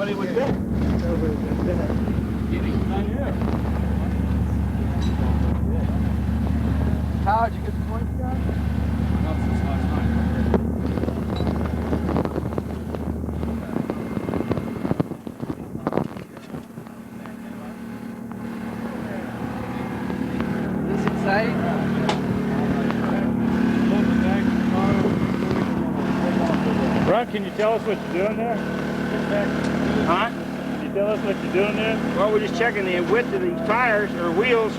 Nobody was Bennett. Nobody was Bennett. Not here. How did you get the points, guys? Not since last night. Is this exciting? Ron, can you tell us what you're doing there? Huh? Can you tell us what you're doing there? Well, we're just checking the width of these tires or wheels,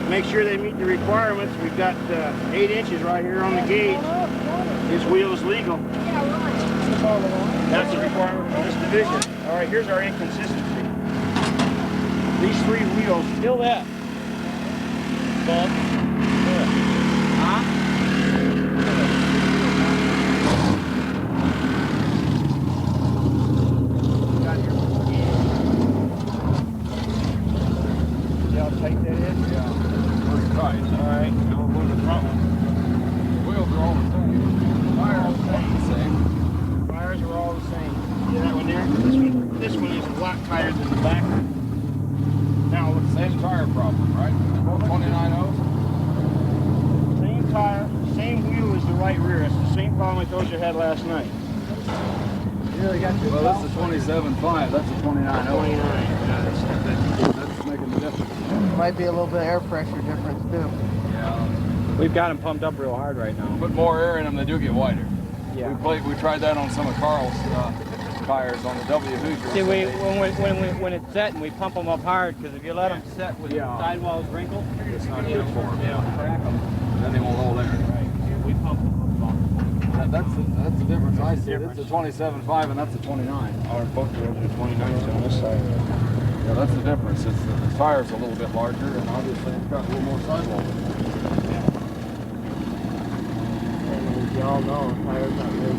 make sure they meet the requirements. We've got 8 inches right here on the gauge. This wheel is legal. That's the requirement for this division. All right, here's our inconsistency. These 3 wheels. Still that. Bob. Huh? See how tight that is? Yeah, pretty tight. All right, now we'll go to the front one. The wheels are all the same. Tires are all the same. Tires are all the same. See that one there? This one is a lot tighter than the back one. Now look, Same tire problem, right? 29.0s? same tire, same wheel as the right rear. It's the same problem with those you had last night. You really got your Well, that's a 27.5. That's a 29.0. 29. That's making the difference. Might be a little bit of air pressure difference too. Yeah. We've got them pumped up real hard right now. Put more air in them, they do get wider. Yeah. We tried that on some of Carl's tires on the W Hoosiers. See, when it's set and we pump them up hard, because if you let them set with the sidewalls wrinkled, It's not good for them. they'll crack them. Then they won't hold air. Right. We pump them up. That's the difference I see. It's a 27.5 and that's a 29. Our both wheels are 29s on this side. Yeah, that's the difference. It's the tire's a little bit larger and obviously it's got a little more sidewall. And as you all know, tires not good.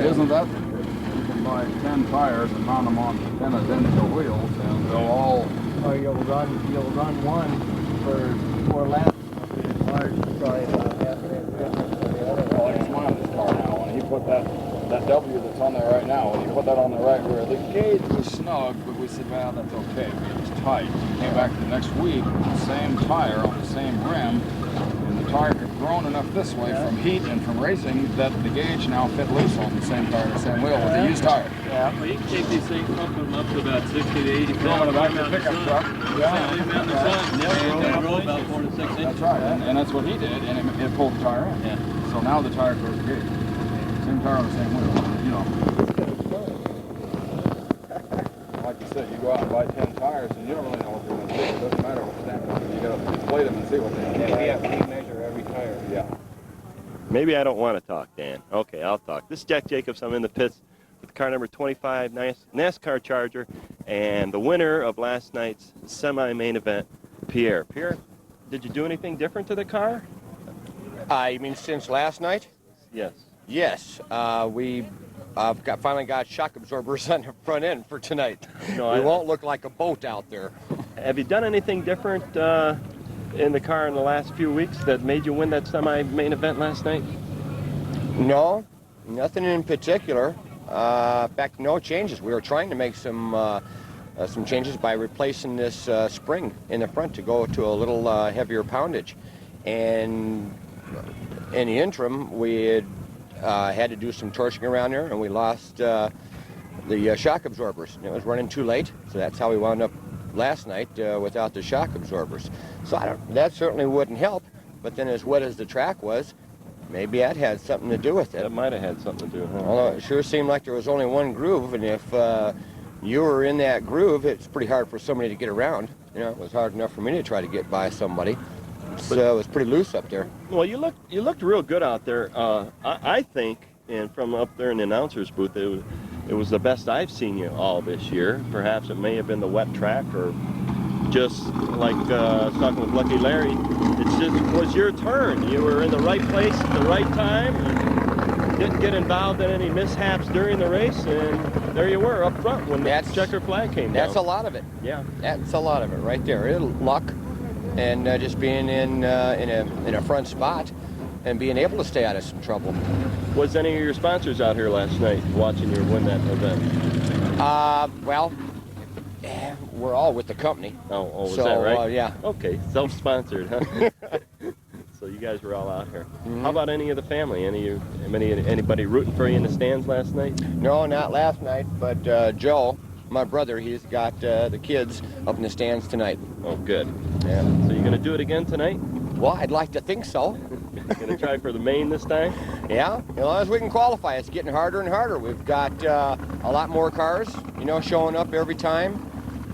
Isn't that the case? You can buy 10 tires and mount them on 10 identical wheels and they'll all... Or you'll run one for 4 laps. Tires probably about half an inch difference than the other. Well, he's mine this car now. When he put that W that's on there right now, when he put that on the right rear, the gauge was snug, but we said, well, that's okay. It was tight. Came back the next week, the same tire on the same rim, and the tire had grown enough this way from heat and from racing that the gauge now fit loose on the same tire, the same wheel with the used tire. Yeah. Well, you can take these things, pump them up to about 60 to 80 Throw pounds. them in the back of the pickup truck. Yeah, leave them out in the sun. They'll grow about 4 to 6 inches. That's right, and that's what he did, and it pulled the tire in. Yeah. So now the tire goes good. Same tire on the same wheel, you know. Like you said, you go out and buy 10 tires and you don't really know what they're going to do. It doesn't matter what standard. You got to inflate them and see what they do. Yeah, we have to measure every tire. Yeah. Maybe I don't want to talk, Dan. Okay, I'll talk. This is Jack Jacobs. I'm in the pits with car number 25, NASCAR Charger, and the winner of last night's semi-main event, Pierre. Pierre, did you do anything different to the car? You mean since last night? Yes. Yes. We finally got shock absorbers on the front end for tonight. No, we won't look like a boat out there. Have you done anything different in the car in the last few weeks that made you win that semi-main event last night? No, nothing in particular. In fact, no changes. We were trying to make some changes by replacing this spring in the front to go to a little heavier poundage. And in the interim, we had to do some torching around there, and we lost the shock absorbers. It was running too late, so that's how we wound up last night without the shock absorbers. So that certainly wouldn't help, but then as wet as the track was, maybe that had something to do with it. That might have had something to do with it. Although it sure seemed like there was only one groove, and if you were in that groove, it's pretty hard for somebody to get around. You know, it was hard enough for me to try to get by somebody. So it was pretty loose up there. Well, you looked real good out there. I think, and from up there in the announcer's booth, it was the best I've seen you all this year. Perhaps it may have been the wet track, or just like I was talking with Lucky Larry, it was your turn. You were in the right place at the right time, and didn't get involved in any mishaps during the race, and there you were up front when the checker flag came down. That's a lot of it. Yeah. That's a lot of it right there. Luck, and just being in a front spot and being able to stay out of some trouble. Was any of your sponsors out here last night watching you win that event? Well, we're all with the company. Oh, is so, that right? Yeah. Okay, self-sponsored, huh? So you guys were all out here. How about any of the family? Anybody rooting for you in the stands last night? No, not last night, but Joe, my brother, he's got the kids up in the stands tonight. Oh, good. Yeah. So you're going to do it again tonight? Well, I'd like to think so. Going to try for the main this time? Yeah, as long as we can qualify. It's getting harder and harder. We've got a lot more cars, showing up every time.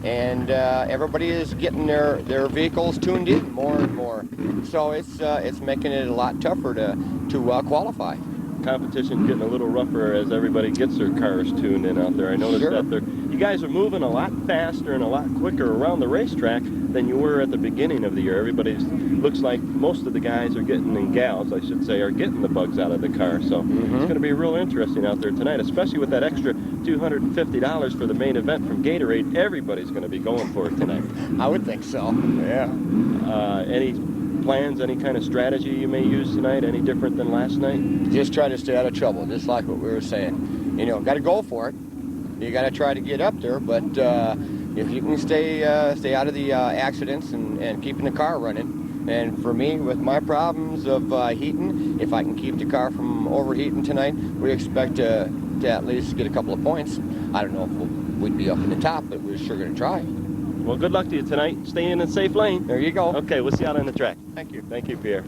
And everybody is getting their vehicles tuned in more and more. So it's making it a lot tougher to qualify. Competition getting a little rougher as everybody gets their cars tuned in out there. I noticed that you guys are moving a lot faster and a lot quicker around the racetrack than you were at the beginning of the year. Looks like most of the guys are getting, and gals I should say, are getting the bugs out of the car. So it's going to be real interesting out there tonight, especially with that extra $250 for the main event from Gatorade. Everybody's going to be going for it tonight. I would think so. Yeah. Any plans, any kind of strategy you may use tonight, any different than last night? Just try to stay out of trouble, just like what we were saying. Got to go for it. You got to try to get up there, but if you can stay out of the accidents and keeping the car running. And for me, with my problems of heating, if I can keep the car from overheating tonight, we expect to at least get a couple of points. I don't know if we'd be up in the top, but we're sure going to try. Well, good luck to you tonight. Stay in a safe lane. There you go. Okay, we'll see you out on the track. Thank you. Thank you, Pierre.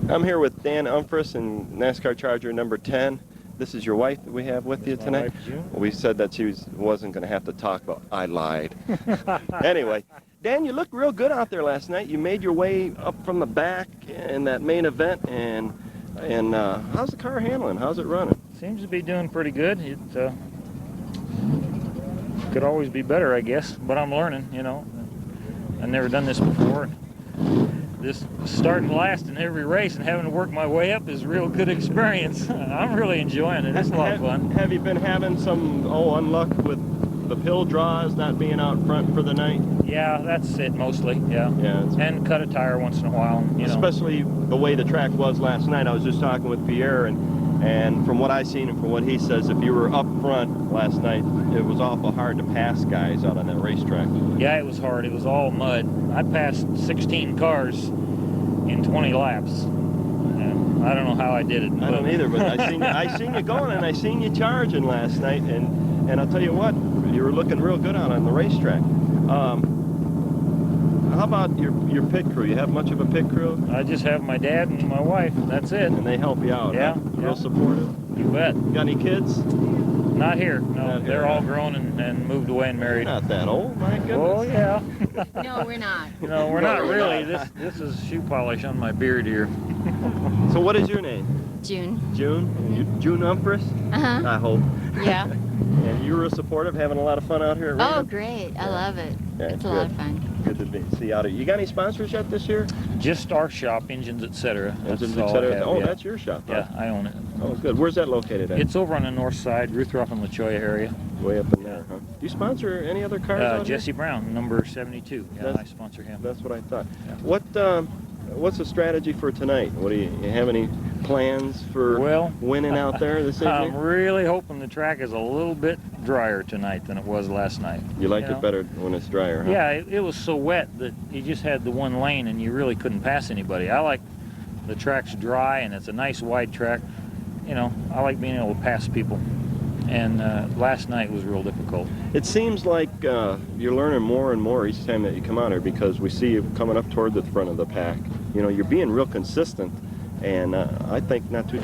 I'm here with Dan Umphris in NASCAR Charger number 10. This is your wife that we have with you tonight. We said that she wasn't going to have to talk, but I lied. Anyway, Dan, you looked real good out there last night. You made your way up from the back in that main event, and how's the car handling? How's it running? Seems to be doing pretty good. It could always be better, I guess, but I'm learning, I've never done this before. This starting last in every race and having to work my way up is a real good experience. I'm really enjoying it. It's a lot of fun. Have you been having some unluck with the pill draws not being out front for the night? Yeah, that's it mostly, yeah. And cut a tire once in a while, Especially the way the track was last night. I was just talking with Pierre, and from what I seen and from what he says, if you were up front last night, it was awful hard to pass guys out on that racetrack. Yeah, it was hard. It was all mud. I passed 16 cars in 20 laps. And I don't know how I did it. I don't either, but I seen you going, and I seen you charging last night, and I'll tell you what, you were looking real good out on the racetrack. How about your pit crew? You have much of a pit crew? I just have my dad and my wife. That's it. And they help you out? Yeah. Huh? Real supportive? You bet. Got any kids? Not here. No, Not here, they're all grown and moved away and married. Not that old, my goodness. Oh, yeah. No, we're not. No, we're not really. This is shoe polish on my beard here. So what is your name? June. June? Mm-hmm. June Umphris? Uh-huh. I hope. Yeah. And you were supportive, having a lot of fun out here at Raven? Oh, great. I love it. Yeah, it's a lot of fun. Good to see you out here. You got any sponsors yet this year? Just our shop, Engines, etc. Engines, That's all I etc. have, Oh, yeah. that's your shop, huh? Yeah, I own it. Oh, good. Where's that located at? It's over on the north side, Ruthroff and La Cholla area. Way up in there, huh? Do you sponsor any other cars out Jesse here? Brown, number 72. Yeah, I sponsor him. That's what I thought. Yeah. What's the strategy for tonight? What do you have any plans for winning out there this evening? I'm really hoping the track is a little bit drier tonight than it was last night. You like it better when it's drier, huh? Yeah, it was so wet that you just had the one lane and you really couldn't pass anybody. I like the track's dry and it's a nice wide track. I like being able to pass people. And last night was real difficult. It seems like you're learning more and more each time that you come out here, because we see you coming up toward the front of the pack. You're being real consistent, and I think not too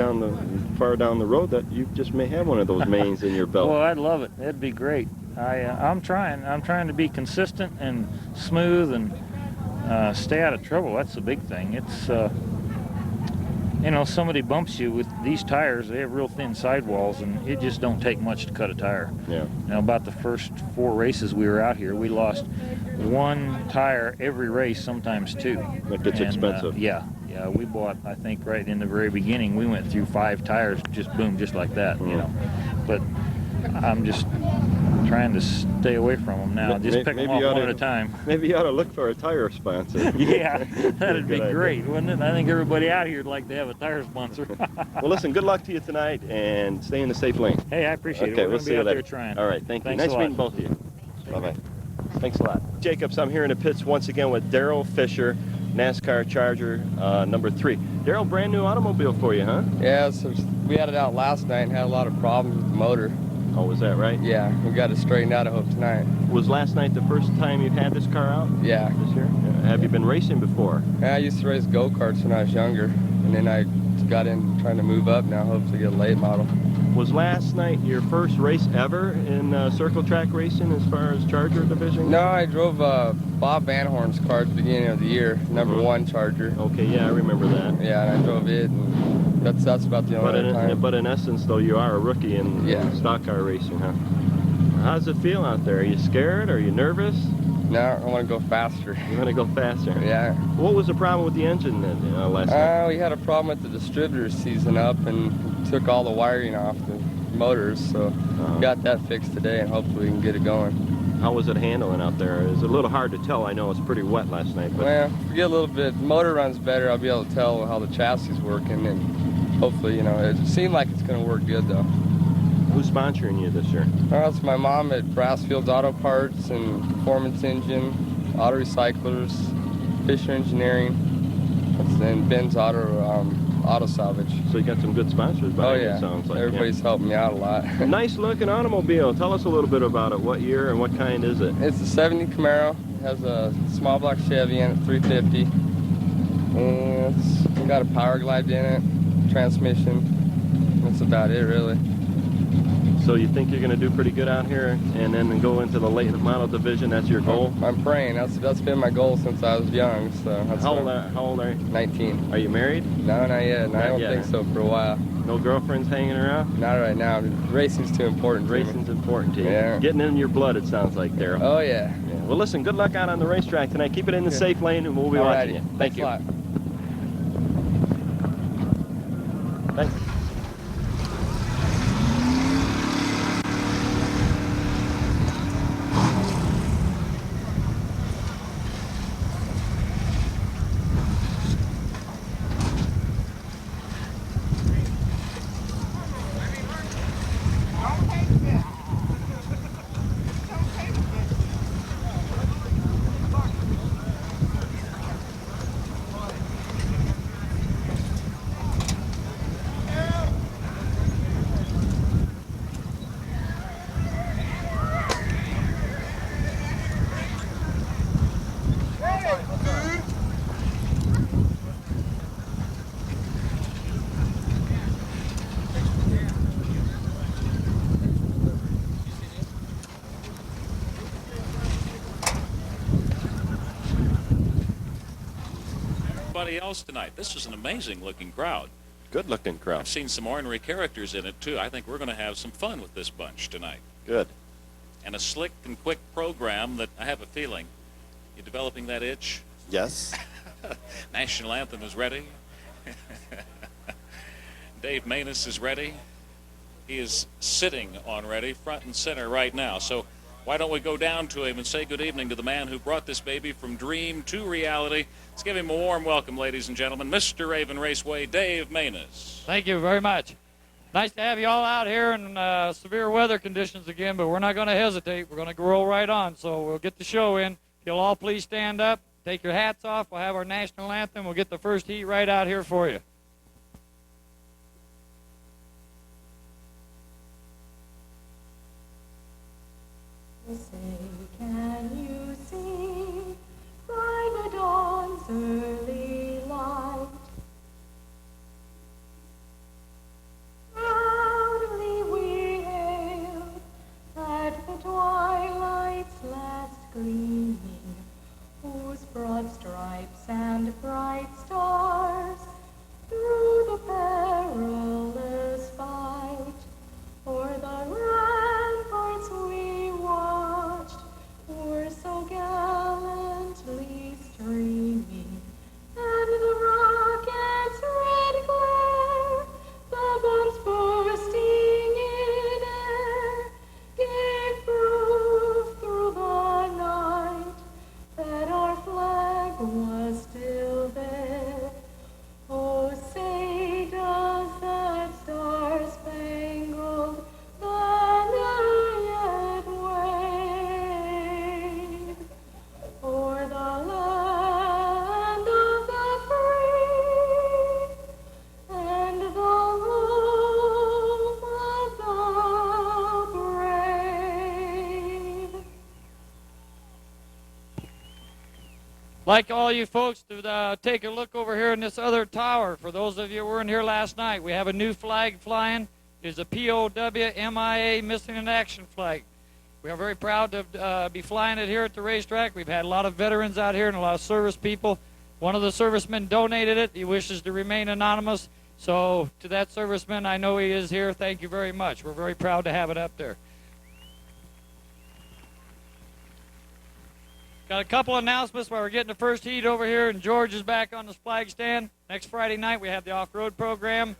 far down the road that you just may have one of those mains in your belt. Well, I'd love it. That'd be great. I'm trying. I'm trying to be consistent and smooth and stay out of trouble. That's the big thing. It's somebody bumps you with these tires, they have real thin sidewalls, and it just don't take much to cut a tire. Yeah. Now, about the first 4 races we were out here, we lost 1 tire every race, sometimes 2. That gets expensive. Yeah, we bought, I think, right in the very beginning, we went through 5 tires, just boom, just like that, But I'm just trying to stay away from them now. Just pick them off one at a time. Maybe you ought to look for a tire sponsor. Yeah, that'd be Good great, idea. wouldn't it? I think everybody out here would like to have a tire sponsor. Well, listen, good luck to you tonight, and stay in the safe lane. Hey, I appreciate it. Okay, We're we'll going to see be you out later. there trying. All right, thank you. Thanks a Nice lot. meeting both of you. Bye-bye. Thanks a lot. Jacobs, I'm here in the pits once again with Daryl Fisher, NASCAR Charger number 3. Daryl, brand new automobile for you, huh? Yeah, so we had it out last night and had a lot of problems with the motor. Oh, was that right? Yeah, we got it straightened out, I hope, tonight. Was last night the first time you've had this car out? Yeah. This year? Yeah. Have you been racing before? Yeah, I used to race go-karts when I was younger, and then I got in trying to move up now, hope to get a late model. Was last night your first race ever in circle track racing as far as Charger division? No, I drove Bob Vanhorn's car at the beginning of the year, number 1 Charger. Okay, yeah, I remember that. Yeah, and I drove it, and that's about the only time. But in essence, though, you are a rookie in stock car racing, huh? How does it feel out there? Are you scared? Are you nervous? No, I want to go faster. You want to go faster? Yeah. What was the problem with the engine then, last night? We had a problem with the distributor seizing up and took all the wiring off the motors, so got that fixed today, and hopefully we can get it going. How was it handling out there? It was a little hard to tell. I know it's pretty wet last night. But well, if we get a little bit, motor runs better, I'll be able to tell how the chassis is working, and hopefully, it seemed like it's going to work good, though. Who's sponsoring you this year? Well, it's my mom at Brassfield's Auto Parts and Performance Engine, Auto Recyclers, Fisher Engineering, and Ben's Auto Salvage. So you got some good sponsors behind you, it sounds like. Everybody's helping me out a lot. Nice looking automobile. Tell us a little bit about it. What year and what kind is it? It's a 70 Camaro. It has a small block Chevy in it, 350. And it's got a power glide in it, transmission. That's about it, really. So you think you're going to do pretty good out here and then go into the late model division? That's your goal? I'm praying. That's been my goal since I was young. So that's How old are you? 19. Are you married? No, not yet. No, I don't think so for a while. No girlfriends hanging around? Not right now. Racing's too important to me. Racing's important to you. Yeah. Getting in your blood, it sounds like, Daryl. Oh, yeah. Well, listen, good luck out on the racetrack tonight. Keep it in the safe lane, and we'll be watching you. Thank you. Thanks. Else tonight. This is an amazing looking crowd. Good looking crowd. I've seen some ornery characters in it too. I think we're going to have some fun with this bunch tonight. Good. And a slick and quick program that I have a feeling you developing that itch. Yes. National anthem is ready. Dave Maness is ready. He is sitting on ready, front and center right now. So why don't we go down to him and say good evening to the man who brought this baby from dream to reality. Let's give him a warm welcome, ladies and gentlemen, Mr. Raven Raceway, Dave Maness. Thank you very much. Nice to have you all out here in severe weather conditions again, but we're not going to hesitate. We're going to roll right on, so we'll get the show in. If you'll all please stand up, take your hats off. We'll have our national anthem. We'll get the first heat right out here for you. Say, can you see by the dawn's early light, proudly we hailed at the twilight's last gleaming, whose broad stripes and bright stars like all you folks to take a look over here in this other tower. For those of you who weren't here last night, we have a new flag flying. It's a POW MIA Missing in Action flag. We are very proud to be flying it here at the racetrack. We've had a lot of veterans out here and a lot of service people. One of the servicemen donated it. He wishes to remain anonymous. So to that serviceman, I know he is here. Thank you very much. We're very proud to have it up there. Got a couple announcements while we're getting the first heat over here, and George is back on the flag stand. Next Friday night we have the off-road program,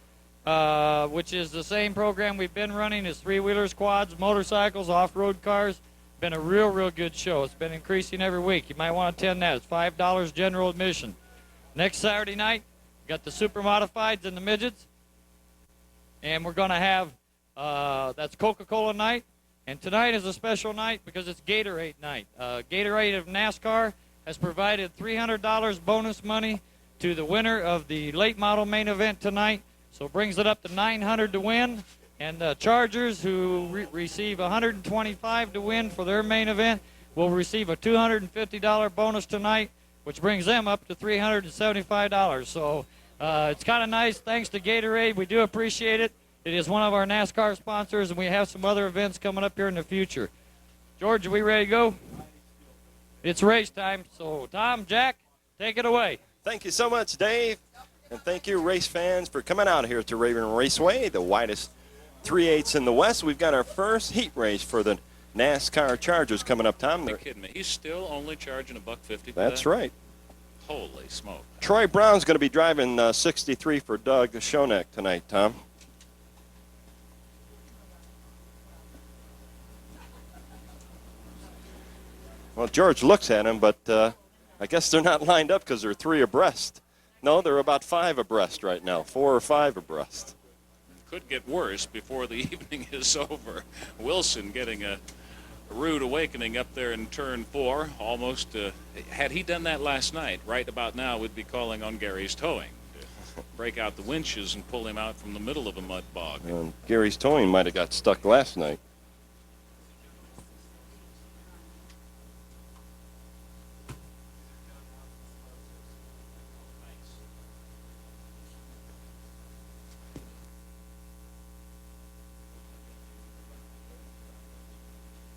which is the same program we've been running. It's three-wheelers, quads, motorcycles, off-road cars. Been a real good show. It's been increasing every week. You might want to attend that. It's $5 general admission. Next Saturday night, we got the super modifieds and the midgets, and we're going to have that's Coca-Cola night. And tonight is a special night because it's Gatorade night. Gatorade of NASCAR has provided $300 bonus money to the winner of the late model main event tonight, so it brings it up to $900 to win. And the Chargers, who receive $125 to win for their main event, will receive a $250 bonus tonight, which brings them up to $375. So it's kind of nice. Thanks to Gatorade. We do appreciate it. It is one of our NASCAR sponsors, and we have some other events coming up here in the future. George, are we ready to go? It's race time. So, Tom, Jack, take it away. Thank you so much, Dave. And thank you, race fans, for coming out here to Raven Raceway, the widest 3/8 in the West. We've got our first heat race for the NASCAR Chargers coming up, Tom. You're kidding me. He's still only charging $1.50 for That's that? right. Holy smoke. Troy Brown's going to be driving 63 for Doug Schoeneck tonight, Tom. Well, George looks at him, but I guess they're not lined up because they're 3 abreast. No, they're about 5 abreast right now, 4 or 5 abreast. Could get worse before the evening is over. Wilson getting a rude awakening up there in turn 4. Almost, had he done that last night, right about now we'd be calling on Gary's towing to break out the winches and pull him out from the middle of a mud bog. Gary's towing might have got stuck last night.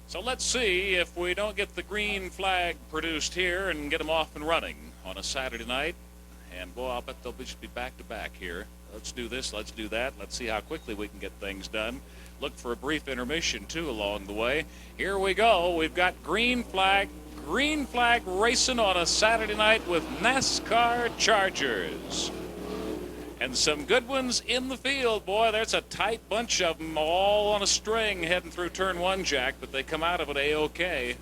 So let's see if we don't get the green flag produced here and get them off and running on a Saturday night. And boy, I'll bet they'll just be back to back here. Let's do this, let's do that. Let's see how quickly we can get things done. Look for a brief intermission too along the way. Here we go. We've got green flag racing on a Saturday night with NASCAR Chargers. And some good ones in the field. Boy, there's a tight bunch of them all on a string heading through turn 1, Jack, but they come out of it A-OK.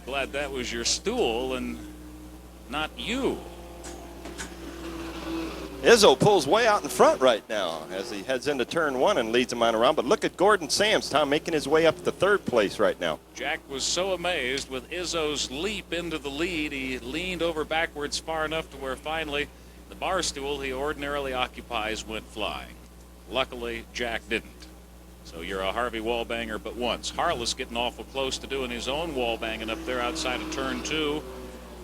Glad that was your stool and not you. Izzo pulls way out in front right now as he heads into turn 1 and leads him on around. But look at Gordon Sams, Tom, making his way up to 3rd place right now. Jack was so amazed with Izzo's leap into the lead. He leaned over backwards far enough to where finally the bar stool he ordinarily occupies went flying. Luckily, Jack didn't. So you're a Harvey wall banger but once. Harless getting awful close to doing his own wall banging up there outside of turn 2.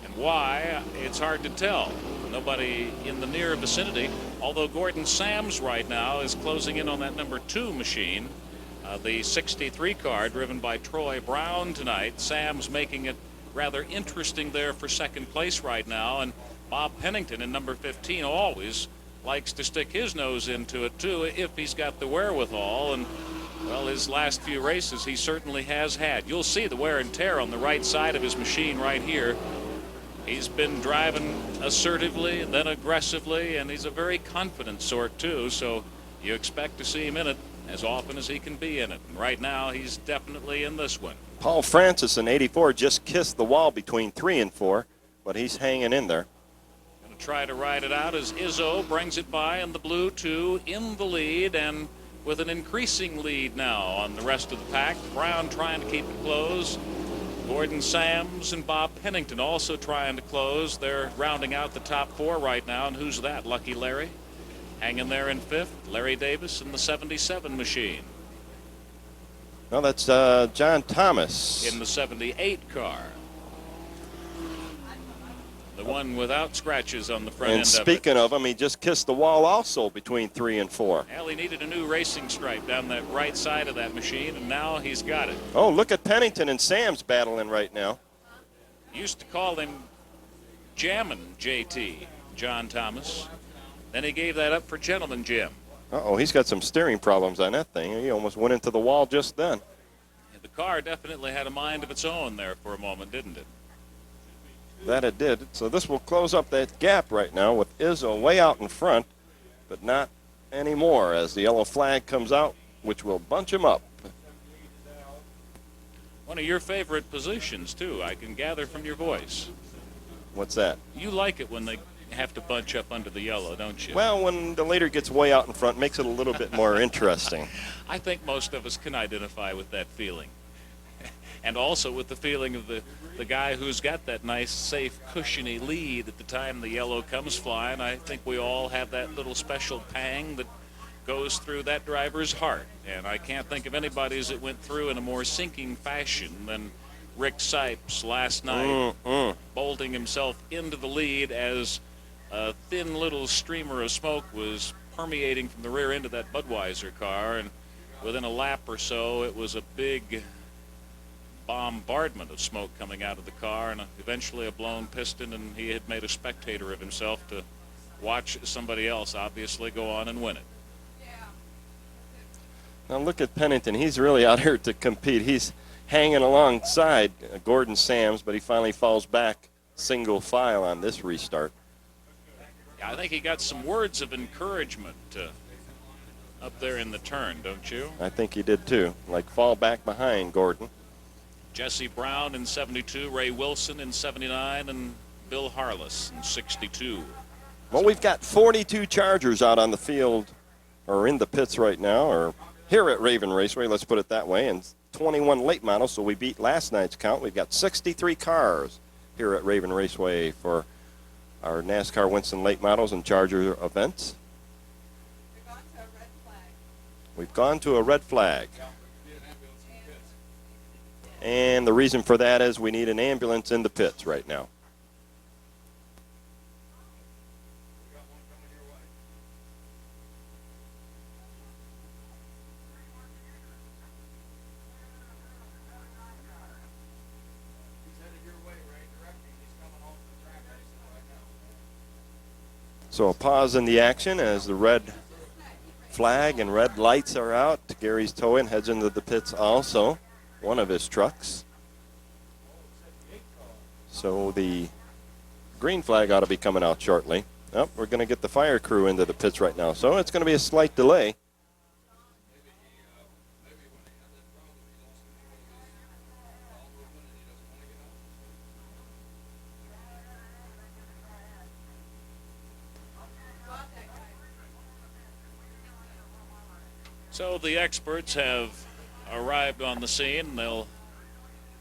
And why, it's hard to tell. Nobody in the near vicinity, although Gordon Sams right now is closing in on that number 2 machine, the 63 car driven by Troy Brown tonight. Sams making it rather interesting there for 2nd place right now, and Bob Pennington in number 15 always likes to stick his nose into it too if he's got the wherewithal, and well, his last few races he certainly has had. You'll see the wear and tear on the right side of his machine right here. He's been driving assertively and then aggressively, and he's a very confident sort too, so you expect to see him in it as often as he can be in it. And right now he's definitely in this one. Paul Francis in 84 just kissed the wall between 3 and 4, but he's hanging in there. Going to try to ride it out as Izzo brings it by in the blue 2 in the lead, and with an increasing lead now on the rest of the pack. Brown trying to keep it close. Gordon Sams and Bob Pennington also trying to close. They're rounding out the top 4 right now. And who's that? Lucky Larry? Hanging there in 5th, Larry Davis in the 77 machine. Well, that's John Thomas. In the 78 car. The one without scratches on the front end And of it. speaking of him, he just kissed the wall also between 3 and 4. Well, he needed a new racing stripe down that right side of that machine, and now he's got it. Oh, look at Pennington and Sam's battling right now. Used to call him Jammin' JT, John Thomas. Then he gave that up for Gentleman Jim. Uh-oh, he's got some steering problems on that thing. He almost went into the wall just then. The car definitely had a mind of its own there for a moment, didn't it? That it did. So this will close up that gap right now with Izzo way out in front, but not anymore as the yellow flag comes out, which will bunch him up. One of your favorite positions, too, I can gather from your voice. What's that? You like it when they have to bunch up under the yellow, don't you? Well, when the leader gets way out in front, it makes it a little bit more interesting. I think most of us can identify with that feeling. And also with the feeling of the guy who's got that nice, safe, cushiony lead at the time the yellow comes flying. I think we all have that little special pang that goes through that driver's heart. And I can't think of anybody's that went through in a more sinking fashion than Rick Sipes last night, bolting himself into the lead as a thin little streamer of smoke was permeating from the rear end of that Budweiser car. And within a lap or so, it was a big bombardment of smoke coming out of the car, and eventually a blown piston, and he had made a spectator of himself to watch somebody else obviously go on and win it. Now look at Pennington. He's really out here to compete. He's hanging alongside Gordon Sams, but he finally falls back single file on this restart. Yeah, I think he got some words of encouragement up there in the turn, don't you? I think he did too, like fall back behind Gordon. Jesse Brown in 72, Ray Wilson in 79, and Bill Harless in 62. Well, we've got 42 Chargers out on the field, or in the pits right now, or here at Raven Raceway, let's put it that way, and 21 late models, so we beat last night's count. We've got 63 cars here at Raven Raceway for our NASCAR Winston late models and Charger events. We've gone to a red flag. And the reason for that is we need an ambulance in the pits right now. So a pause in the action as the red flag and red lights are out. Gary's towing heads into the pits also. One of his trucks. So the green flag ought to be coming out shortly. Oh, we're going to get the fire crew into the pits right now, so it's going to be a slight delay. So the experts have arrived on the scene. They'll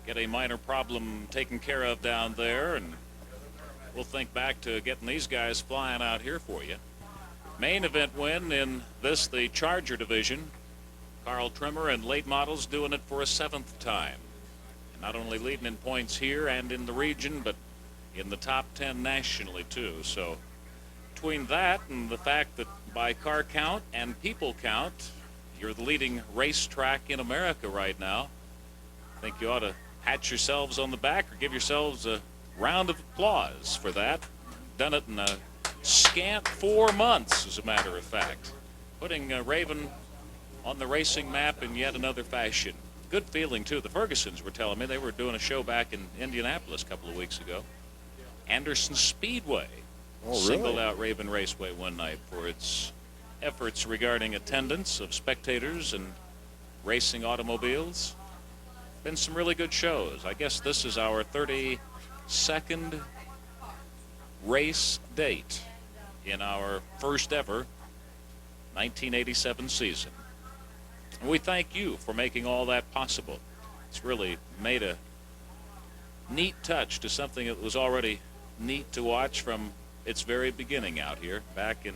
get a minor problem taken care of down there, and we'll think back to getting these guys flying out here for you. Main event win in this, the Charger division. Carl Trimmer and late models doing it for a 7th time. And not only leading in points here and in the region, but in the top 10 nationally too. So between that and the fact that by car count and people count, you're the leading racetrack in America right now, I think you ought to pat yourselves on the back or give yourselves a round of applause for that. Done it in a scant 4 months, as a matter of fact. Putting Raven on the racing map in yet another fashion. Good feeling, too. The Fergusons were telling me they were doing a show back in Indianapolis a couple of weeks ago. Anderson Speedway singled out Raven Raceway one night for its efforts regarding attendance of spectators and racing automobiles. Been some really good shows. I guess this is our 32nd race date in our first ever 1987 season. And we thank you for making all that possible. It's really made a neat touch to something that was already neat to watch from its very beginning out here back in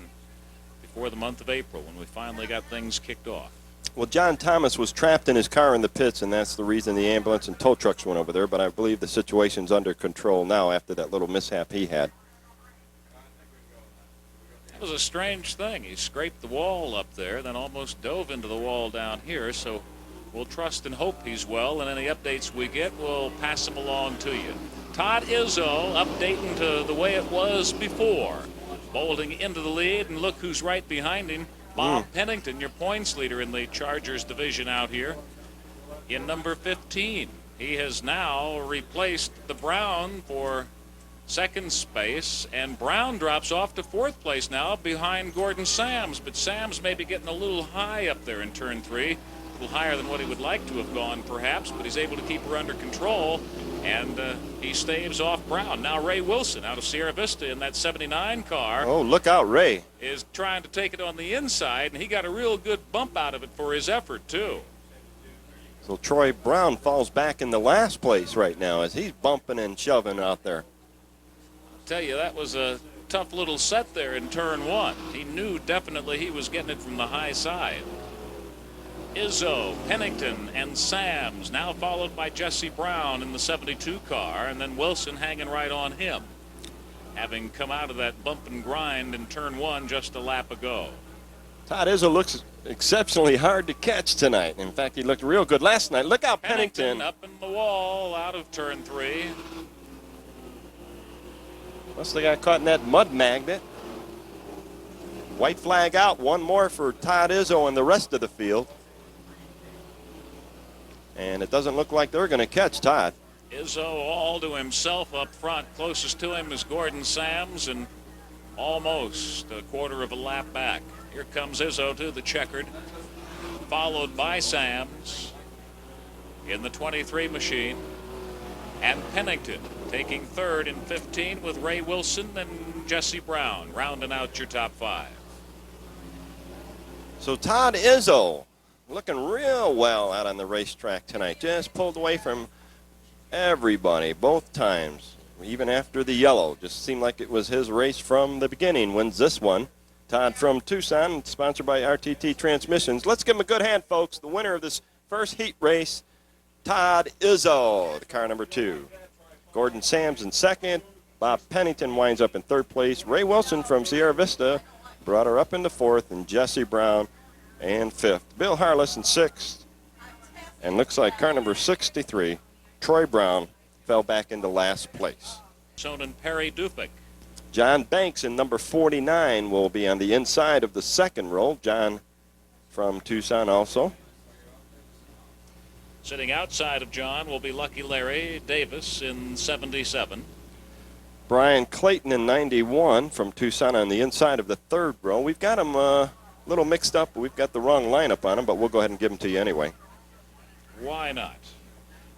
before the month of April when we finally got things kicked off. Well, John Thomas was trapped in his car in the pits, and that's the reason the ambulance and tow trucks went over there. But I believe the situation's under control now after that little mishap he had. It was a strange thing. He scraped the wall up there, then almost dove into the wall down here. So we'll trust and hope he's well, and any updates we get, we'll pass them along to you. Todd Izzo updating to the way it was before. Bolting into the lead, and look who's right behind him. Bob Pennington, your points leader in the Chargers division out here, in number 15. He has now replaced the Brown for second space, and Brown drops off to fourth place now behind Gordon Sams. But Sams may be getting a little high up there in turn 3, a little higher than what he would like to have gone perhaps, but he's able to keep her under control, and he staves off Brown. Now Ray Wilson out of Sierra Vista in that 79 car. Oh, look out, Ray. Is trying to take it on the inside, and he got a real good bump out of it for his effort, too. So Troy Brown falls back in the last place right now as he's bumping and shoving out there. I'll tell you, that was a tough little set there in turn 1. He knew definitely he was getting it from the high side. Izzo, Pennington, and Sams now followed by Jesse Brown in the 72 car, and then Wilson hanging right on him, having come out of that bump and grind in turn 1 just a lap ago. Todd Izzo looks exceptionally hard to catch tonight. In fact, he looked real good last night. Look out, Pennington. Up in the wall out of turn 3. Must have got caught in that mud magnet. White flag out. One more for Todd Izzo and the rest of the field. And it doesn't look like they're going to catch Todd. Izzo all to himself up front. Closest to him is Gordon Sams, and almost a quarter of a lap back. Here comes Izzo to the checkered, followed by Sams in the 23 machine, and Pennington taking third in 15 with Ray Wilson and Jesse Brown rounding out your top 5. So Todd Izzo looking real well out on the racetrack tonight. Just pulled away from everybody both times, even after the yellow. Just seemed like it was his race from the beginning. Wins this one. Todd from Tucson, sponsored by RTT Transmissions. Let's give him a good hand, folks. The winner of this first heat race, Todd Izzo, the car number 2. Gordon Sams in second. Bob Pennington winds up in third place. Ray Wilson from Sierra Vista brought her up into fourth, and Jesse Brown and fifth. Bill Harless in sixth. And looks like car number 63, Troy Brown, fell back into last place. Sonnen Perry Dufik. John Banks in number 49 will be on the inside of the second row. John from Tucson also. Sitting outside of John will be Lucky Larry Davis in 77. Brian Clayton in 91 from Tucson on the inside of the third row. We've got him a little mixed up. We've got the wrong lineup on him, but we'll go ahead and give him to you anyway. Why not?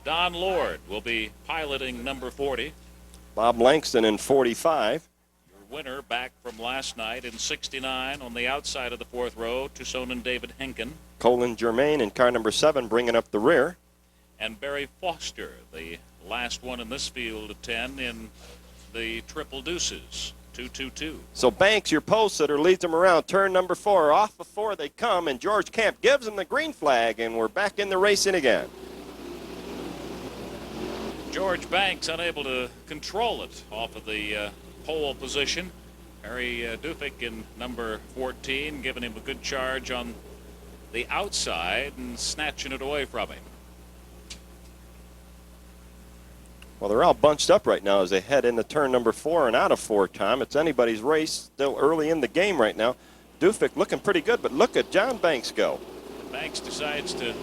Don Lord will be piloting number 40. Bob Langston in 45. Your winner back from last night in 69 on the outside of the fourth row, Tucson and David Henken. Colin Germain in car number 7 bringing up the rear. And Barry Foster, the last one in this field of 10 in the triple deuces, 2-2-2. So Banks, your pole sitter, leads them around turn number 4. Off before they come, and George Camp gives them the green flag, and we're back in the racing again. George Banks unable to control it off of the pole position. Harry Dufik in number 14 giving him a good charge on the outside and snatching it away from him. Well, they're all bunched up right now as they head into turn number 4 and out of 4, Tom. It's anybody's race still early in the game right now. Dufik looking pretty good, but look at John Banks go. Banks decides to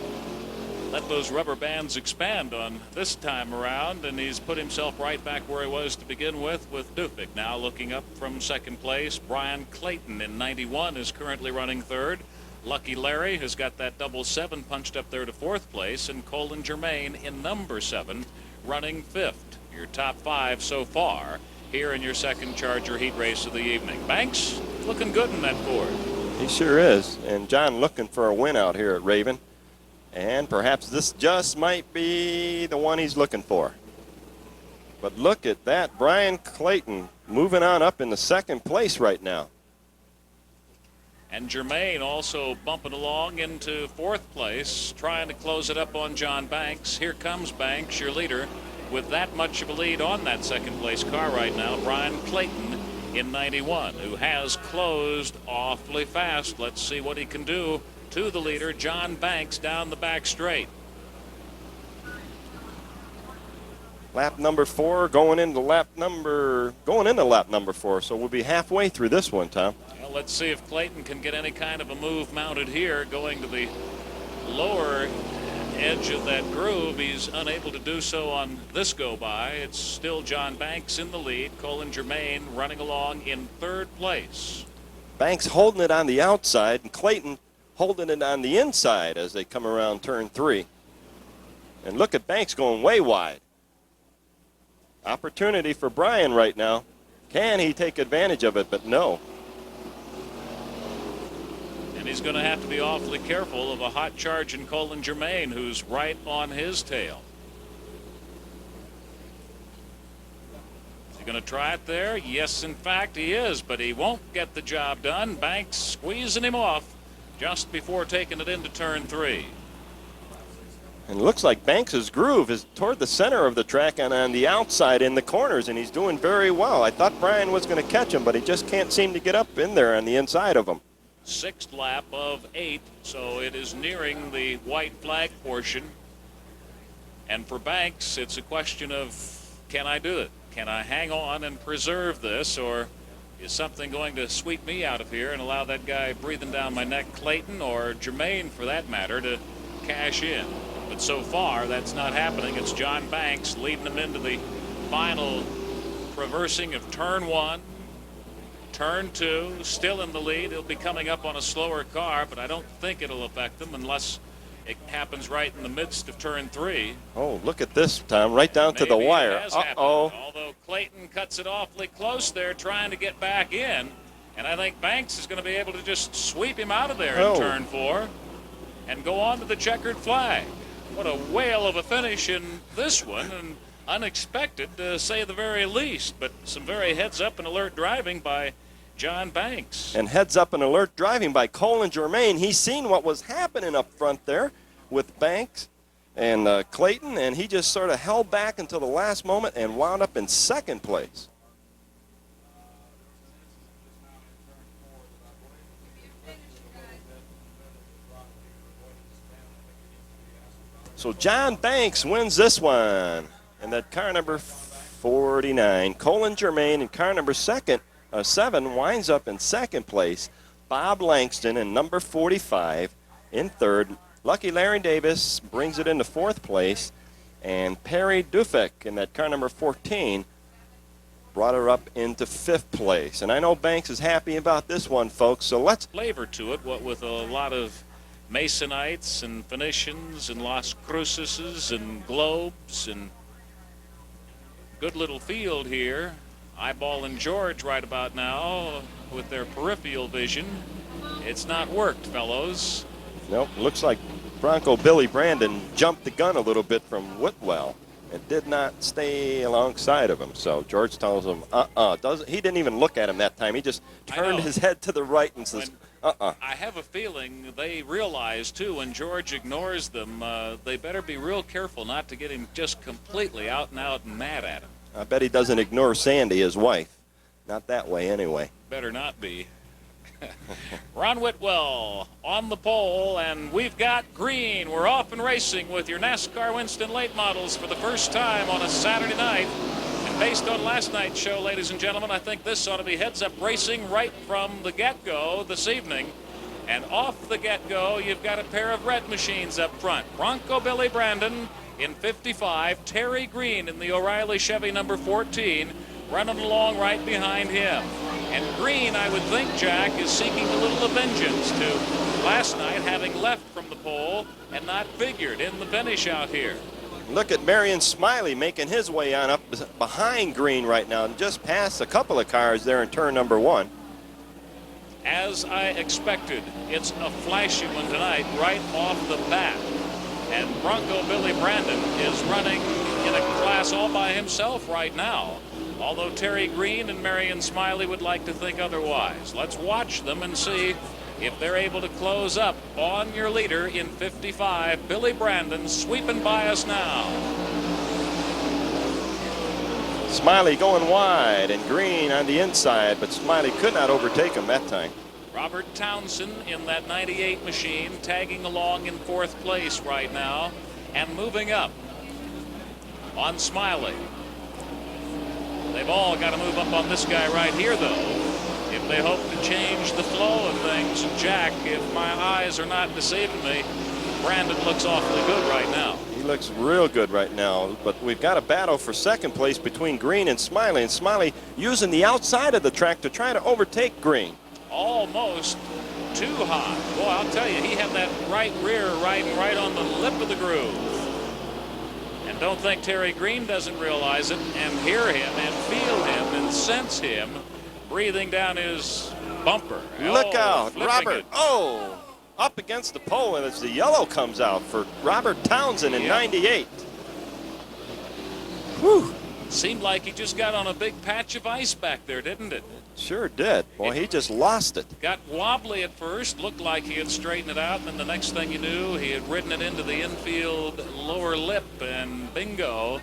let those rubber bands expand on this time around, and he's put himself right back where he was to begin with Dufik. Now looking up from second place, Brian Clayton in 91 is currently running third. Lucky Larry has got that double 7 punched up there to fourth place, and Colin Germain in number 7 running fifth. Your top 5 so far here in your second Charger heat race of the evening. Banks looking good in that Ford. He sure is. And John looking for a win out here at Raven. And perhaps this just might be the one he's looking for. But look at that. Brian Clayton moving on up in the second place right now. And Germain also bumping along into 4th place, trying to close it up on John Banks. Here comes Banks, your leader, with that much of a lead on that 2nd place car right now. Brian Clayton in 91, who has closed awfully fast. Let's see what he can do to the leader, John Banks, down the back straight. Lap number 4 going into lap number 4, so we'll be halfway through this one, Tom. Well, let's see if Clayton can get any kind of a move mounted here, going to the lower edge of that groove. He's unable to do so on this go-by. It's still John Banks in the lead. Colin Germain running along in 3rd place. Banks holding it on the outside, and Clayton holding it on the inside as they come around turn 3. And look at Banks going way wide. Opportunity for Brian right now. Can he take advantage of it? But no. And he's going to have to be awfully careful of a hot charge in Colin Germain, who's right on his tail. Is he going to try it there? Yes, in fact, he is, but he won't get the job done. Banks squeezing him off just before taking it into turn 3. And it looks like Banks' groove is toward the center of the track and on the outside in the corners, and he's doing very well. I thought Brian was going to catch him, but he just can't seem to get up in there on the inside of him. 6th lap of 8, so it is nearing the white flag portion. And for Banks, it's a question of, can I do it? Can I hang on and preserve this, or is something going to sweep me out of here and allow that guy breathing down my neck, Clayton, or Germain for that matter, to cash in? But so far, that's not happening. It's John Banks leading them into the final traversing of turn 1. Turn 2, still in the lead. He'll be coming up on a slower car, but I don't think it'll affect them unless it happens right in the midst of turn 3. Oh, look at this, Tom, right down to the wire. Uh-oh. Although Clayton cuts it awfully close there, trying to get back in. And I think Banks is going to be able to just sweep him out of there in turn 4 and go on to the checkered flag. What a whale of a finish in this one, and unexpected to say the very least, but some very heads-up and alert driving by John Banks. And heads-up and alert driving by Colin Germain. He's seen what was happening up front there with Banks and Clayton, and he just sort of held back until the last moment and wound up in 2nd place. So John Banks wins this one. And that car number 49, Colin Germain, in car number 7 winds up in 2nd place. Bob Langston in number 45 in 3rd. Lucky Larry Davis brings it into 4th place. And Perry Dufek in that car number 14 brought her up into 5th place. And I know Banks is happy about this one, folks, so let's... Flavor to it, what with a lot of Masonites and Phoenicians and Las Cruces and Globes, and good little field here. Eyeball and George right about now with their peripheral vision. It's not worked, fellows. Nope, looks like Bronco Billy Brandon jumped the gun a little bit from Whitwell and did not stay alongside of him. So George tells him, he didn't even look at him that time. He just turned his head to the right and says, I have a feeling they realize, too, when George ignores them, they better be real careful not to get him just completely out and out and mad at him. I bet he doesn't ignore Sandy, his wife. Not that way, anyway. Better not be. Ron Whitwell on the pole, and we've got green. We're off and racing with your NASCAR Winston late models for the first time on a Saturday night. And based on last night's show, ladies and gentlemen, I think this ought to be heads-up racing right from the get-go this evening. And off the get-go, you've got a pair of red machines up front. Bronco Billy Brandon in 55, Terry Green in the O'Reilly Chevy number 14, running along right behind him. And Green, I would think, Jack, is seeking a little of vengeance to last night having left from the pole and not figured in the finish out here. Look at Marion Smiley making his way on up behind Green right now and just past a couple of cars there in turn number 1. As I expected, it's a flashy one tonight right off the bat. And Bronco Billy Brandon is running in a class all by himself right now, although Terry Green and Marion Smiley would like to think otherwise. Let's watch them and see if they're able to close up on your leader in 55, Billy Brandon sweeping by us now. Smiley going wide and Green on the inside, but Smiley could not overtake him that time. Robert Townsend in that 98 machine tagging along in 4th place right now and moving up on Smiley. They've all got to move up on this guy right here, though, if they hope to change the flow of things. Jack, if my eyes are not deceiving me, Brandon looks awfully good right now. He looks real good right now, but we've got a battle for 2nd place between Green and Smiley using the outside of the track to try to overtake Green. Almost too hot. Boy, I'll tell you, he had that right rear riding right on the lip of the groove. And don't think Terry Green doesn't realize it and hear him and feel him and sense him breathing down his bumper. Look out, Robert. It. Oh, up against the pole, and as the yellow comes out for Robert Townsend in 98. Whew. Seemed like he just got on a big patch of ice back there, didn't it? Sure did. Boy, he just lost it. Got wobbly at first, looked like he had straightened it out, and then the next thing you knew, he had ridden it into the infield lower lip, and bingo,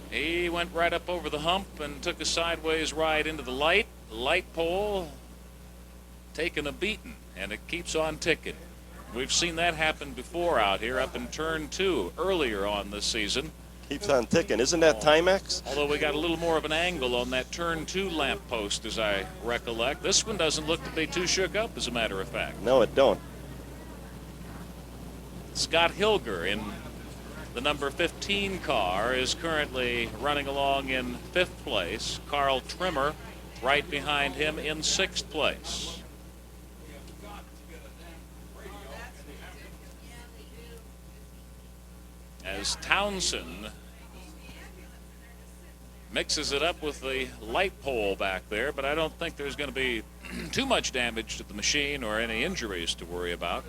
he went right up over the hump and took a sideways ride into the light pole, taking a beating, and it keeps on ticking. We've seen that happen before out here up in turn 2 earlier on this season. Keeps on ticking. Isn't that Timex? Although we got a little more of an angle on that turn 2 lamp post, as I recollect. This one doesn't look to be too shook up, as a matter of fact. No, it don't. Scott Hilger in the number 15 car is currently running along in 5th place. Carl Trimmer right behind him in 6th place. As Townsend mixes it up with the light pole back there, but I don't think there's going to be too much damage to the machine or any injuries to worry about.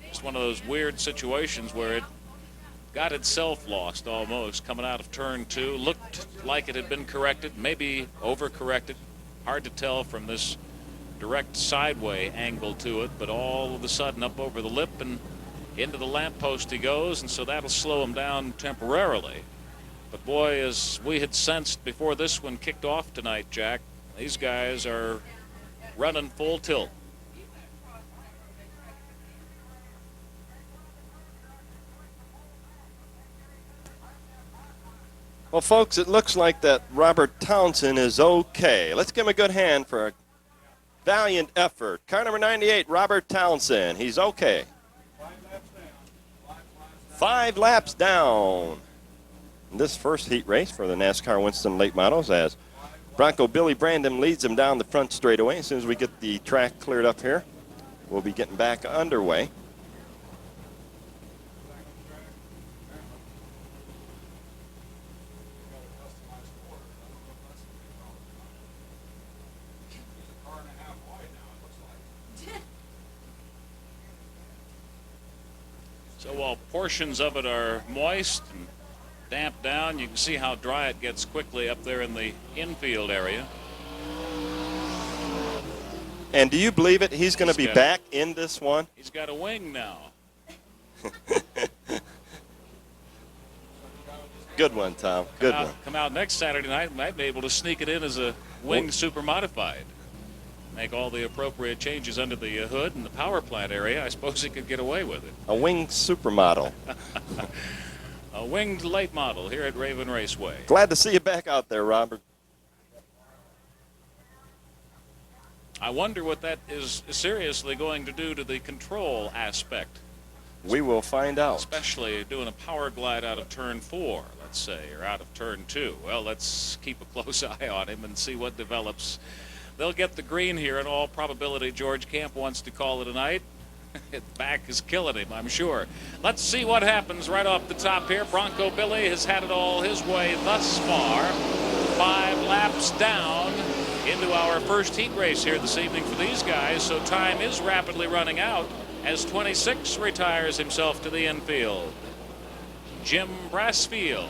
Just one of those weird situations where it got itself lost almost coming out of turn 2. Looked like it had been corrected, maybe overcorrected. Hard to tell from this direct sideway angle to it, but all of a sudden up over the lip and into the lamppost he goes, and so that'll slow him down temporarily. But boy, as we had sensed before this one kicked off tonight, Jack, these guys are running full tilt. Well, folks, it looks like that Robert Townsend is okay. Let's give him a good hand for a valiant effort. Car number 98, Robert Townsend. He's okay. 5 laps down. This first heat race for the NASCAR Winston late models, as Bronco Billy Brandon leads him down the front straightaway. As soon as we get the track cleared up here, we'll be getting back underway. So while portions of it are moist and damp down, you can see how dry it gets quickly up there in the infield area. And do you believe it? He's going to be back in this one. He's got a wing now. Good one, Tom. Good one. Come out next Saturday night, might be able to sneak it in as a wing super modified. Make all the appropriate changes under the hood and the power plant area. I suppose he could get away with it. A winged supermodel. A winged late model here at Raven Raceway. Glad to see you back out there, Robert. I wonder what that is seriously going to do to the control aspect. We will find out. Especially doing a power glide out of turn 4, let's say, or out of turn 2. Well, let's keep a close eye on him and see what develops. They'll get the green here in all probability. George Camp wants to call it a night. His back is killing him, I'm sure. Let's see what happens right off the top here. Bronco Billy has had it all his way thus far. 5 laps down into our first heat race here this evening for these guys. So time is rapidly running out as 26 retires himself to the infield. Jim Brassfield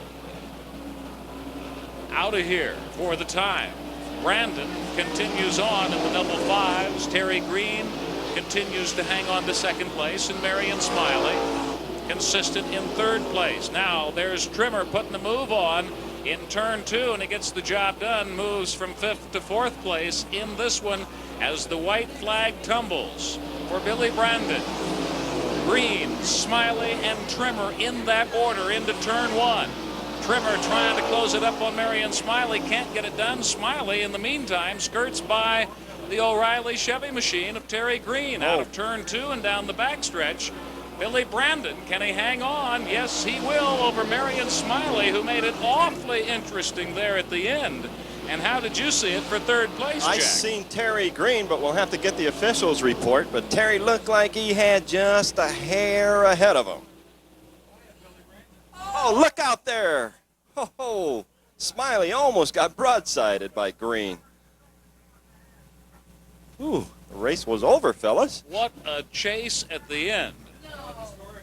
out of here for the time. Brandon continues on in the double 5s. Terry Green continues to hang on to second place, and Marion Smiley consistent in third place. Now there's Trimmer putting the move on in turn 2, and he gets the job done, moves from 5th to 4th place in this one as the white flag tumbles for Billy Brandon. Green, Smiley, and Trimmer in that order into turn 1. Trimmer trying to close it up on Marion Smiley, can't get it done. Smiley, in the meantime, skirts by the O'Reilly Chevy machine of Terry Green out of turn 2 and down the backstretch. Billy Brandon, can he hang on? Yes, he will, over Marion Smiley, who made it awfully interesting there at the end. And how did you see it for third place, Jack? I seen Terry Green, but we'll have to get the officials' report. But Terry looked like he had just a hair ahead of him. Oh, look out there. Oh, Smiley almost got broadsided by Green. Ooh, the race was over, fellas. What a chase at the end.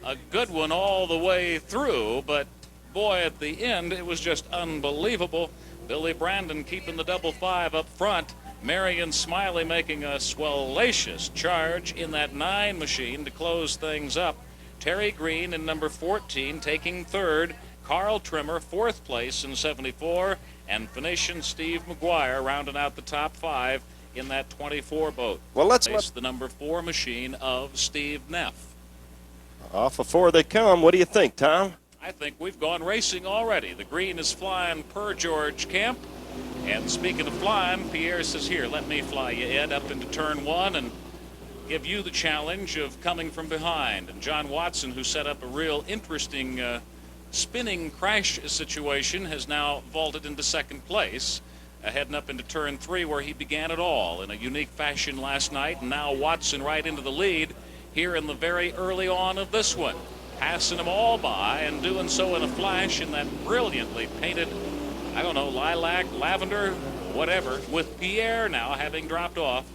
A good one all the way through, but boy, at the end, it was just unbelievable. Billy Brandon keeping the double 5 up front. Marion Smiley making a swallacious charge in that 9 machine to close things up. Terry Green in number 14 taking third. Carl Trimmer 4th place in 74. And Phoenician Steve McGuire rounding out the top 5 in that 24 boat. Well, let's the number 4 machine of Steve Neff. Off of 4 they come. What do you think, Tom? I think we've gone racing already. The green is flying per George Kemp. And speaking of flying, Pierre says, here, let me fly you, Ed, up into turn 1 and give you the challenge of coming from behind. And John Watson, who set up a real interesting spinning crash situation, has now vaulted into second place, heading up into turn 3 where he began it all in a unique fashion last night. And now Watson right into the lead here in the very early on of this one, passing them all by and doing so in a flash in that brilliantly painted, I don't know, lilac, lavender, whatever, with Pierre now having dropped off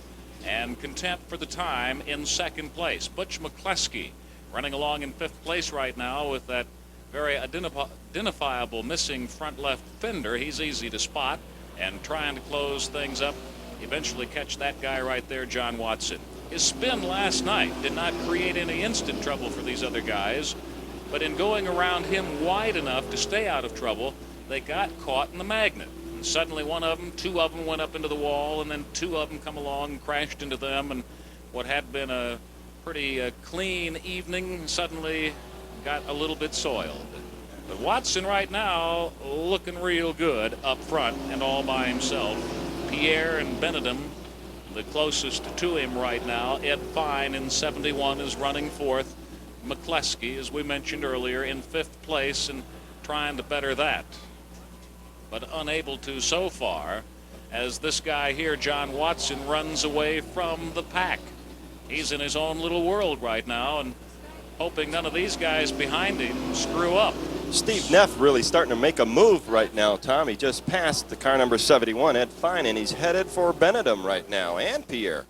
and content for the time in second place. Butch McCleskey running along in 5th place right now with that very identifiable missing front left fender. He's easy to spot and trying to close things up, eventually catch that guy right there, John Watson. His spin last night did not create any instant trouble for these other guys, but in going around him wide enough to stay out of trouble, they got caught in the magnet. And suddenly two of them went up into the wall, and then 2 of them come along and crashed into them, and what had been a pretty clean evening suddenly got a little bit soiled. But Watson right now looking real good up front and all by himself. Pierre and Bennett, the closest to him right now. Ed Fine in 71 is running 4th. McCleskey, as we mentioned earlier, in 5th place and trying to better that, but unable to so far, as this guy here, John Watson, runs away from the pack. He's in his own little world right now and hoping none of these guys behind him screw up. Steve Neff really starting to make a move right now, Tom. He just passed the car number 71, Ed Fine, and he's headed for Bennett right now, and Pierre.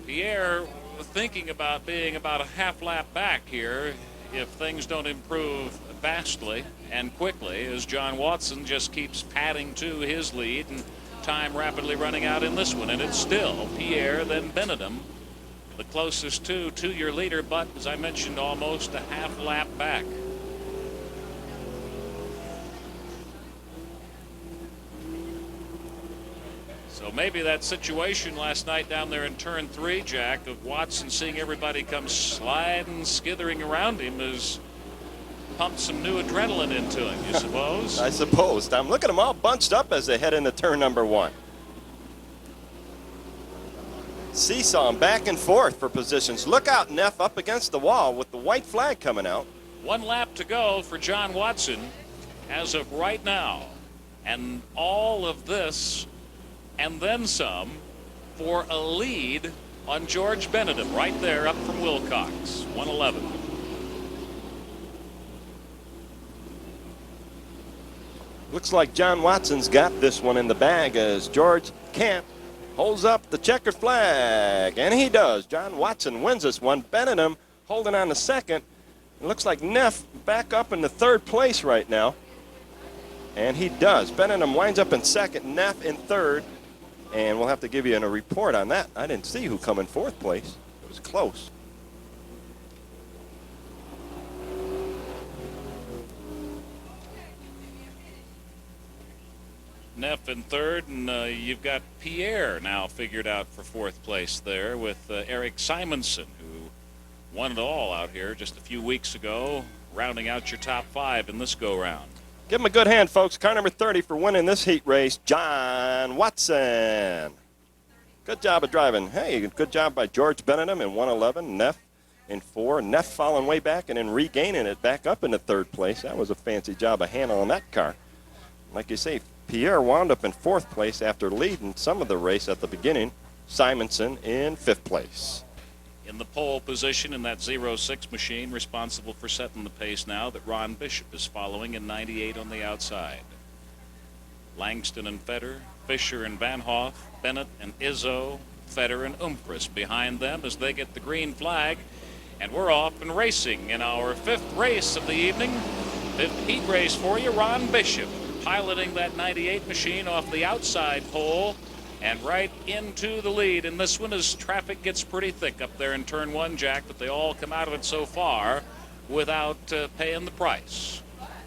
Pierre thinking about being about a half lap back here if things don't improve vastly and quickly, as John Watson just keeps padding to his lead and time rapidly running out in this one. And it's still Pierre, then Bennett, the closest to your leader, but as I mentioned, almost a half lap back. So maybe that situation last night down there in turn 3, Jack, of Watson seeing everybody come sliding, skithering around him, has pumped some new adrenaline into him, you suppose? I suppose, Tom. Look at them all bunched up as they head into turn number 1. Seesawing back and forth for positions. Look out, Neff, up against the wall with the white flag coming out. 1 lap to go for John Watson as of right now. And all of this and then some for a lead on George Bennett right there up from Wilcox, 111. Looks like John Watson's got this one in the bag as George Camp holds up the checkered flag, and he does. John Watson wins this one. Bennett holding on to second. It looks like Neff back up in the 3rd place right now, and he does. Bennett winds up in 2nd, Neff in 3rd. and we'll have to give you a report on that. I didn't see who come in 4th place. It was close. Neff in 3rd, and you've got Pierre now figured out for 4th place there with Eric Simonson, who won it all out here just a few weeks ago, rounding out your top 5 in this go-round. Give him a good hand, folks. Car number 30 for winning this heat race, John Watson. Good job of driving. Hey, good job by George Bennett in 111, Neff in 4. Neff falling way back and then regaining it back up into 3rd place. That was a fancy job of handling that car. Like you say, Pierre wound up in 4th place after leading some of the race at the beginning. Simonson in 5th place. In the pole position in that 06 machine, responsible for setting the pace now, that Ron Bishop is following in 98 on the outside. Langston and Fetter, Fisher and Vanhoff, Bennett and Izzo, Fetter and Umfris behind them as they get the green flag. And we're off and racing in our 5th race of the evening. 5th heat race for you, Ron Bishop, piloting that 98 machine off the outside pole and right into the lead in this one as traffic gets pretty thick up there in turn 1, Jack, but they all come out of it so far without paying the price.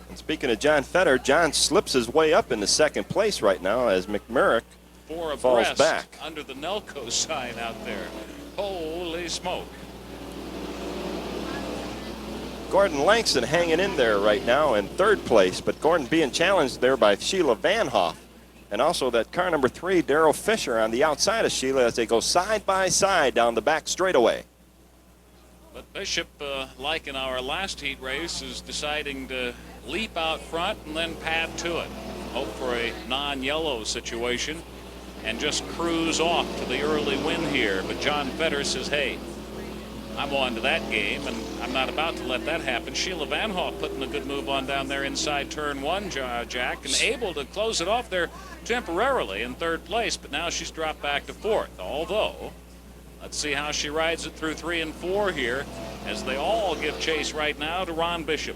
And speaking of John Fetter, John slips his way up into 2nd place right now as McMurrick falls back. Under the Nelco sign out there. Holy smoke. Gordon Langston hanging in there right now in 3rd place, but Gordon being challenged there by Sheila Vanhoff. And also that car number 3, Darrell Fisher, on the outside of Sheila as they go side by side down the back straightaway. But Bishop, like in our last heat race, is deciding to leap out front and then pad to it. Hope for a non-yellow situation and just cruise off to the early win here. But John Fetter says, hey, I'm on to that game, and I'm not about to let that happen. Sheila Vanhoff putting a good move on down there inside turn 1, Jack, and able to close it off there temporarily in 3rd place, but now she's dropped back to 4th. Although, let's see how she rides it through 3 and 4 here as they all give chase right now to Ron Bishop.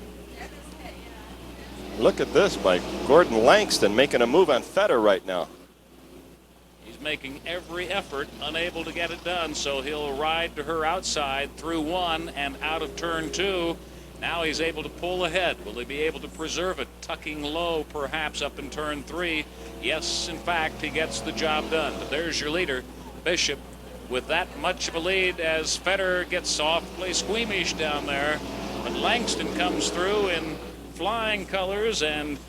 Look at this by Gordon Langston making a move on Fetter right now. He's making every effort, unable to get it done, so he'll ride to her outside through 1 and out of turn 2. Now he's able to pull ahead. Will he be able to preserve it? Tucking low, perhaps, up in turn 3. Yes, in fact, he gets the job done. But there's your leader, Bishop, with that much of a lead as Fetter gets awfully squeamish down there. But Langston comes through in flying colors, and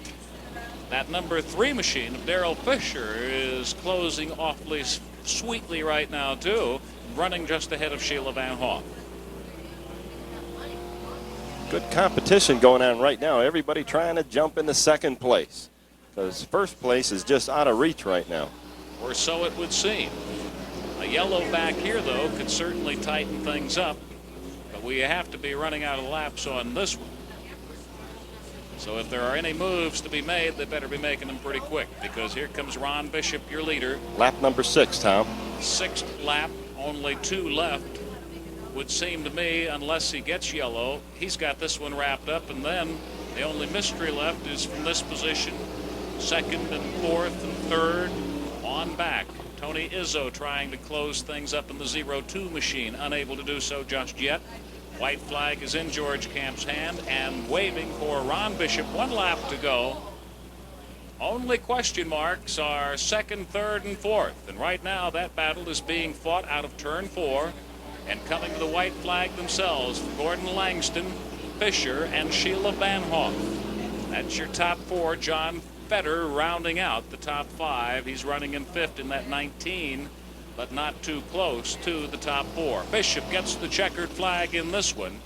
that number 3 machine of Darrell Fisher is closing awfully sweetly right now, too, running just ahead of Sheila Vanhoff. Good competition going on right now. Everybody trying to jump into 2nd place because 1st place is just out of reach right now. Or so it would seem. A yellow back here, though, could certainly tighten things up, but we have to be running out of laps on this one. So if there are any moves to be made, they better be making them pretty quick, because here comes Ron Bishop, your leader. Lap number 6, Tom. 6th lap, only 2 left. Would seem to me, unless he gets yellow, he's got this one wrapped up, and then the only mystery left is from this position, 2nd and 4th and 3rd on back. Tony Izzo trying to close things up in the 02 machine, unable to do so just yet. White flag is in George Camp's hand and waving for Ron Bishop. 1 lap to go. Only question marks are 2nd, 3rd, and 4th. And right now that battle is being fought out of turn 4 and coming to the white flag themselves. Gordon Langston, Fisher, and Sheila Vanhoff. That's your top 4. John Fetter rounding out the top 5. He's running in 5th in that 19. But not too close to the top 4. Bishop gets the checkered flag in this one,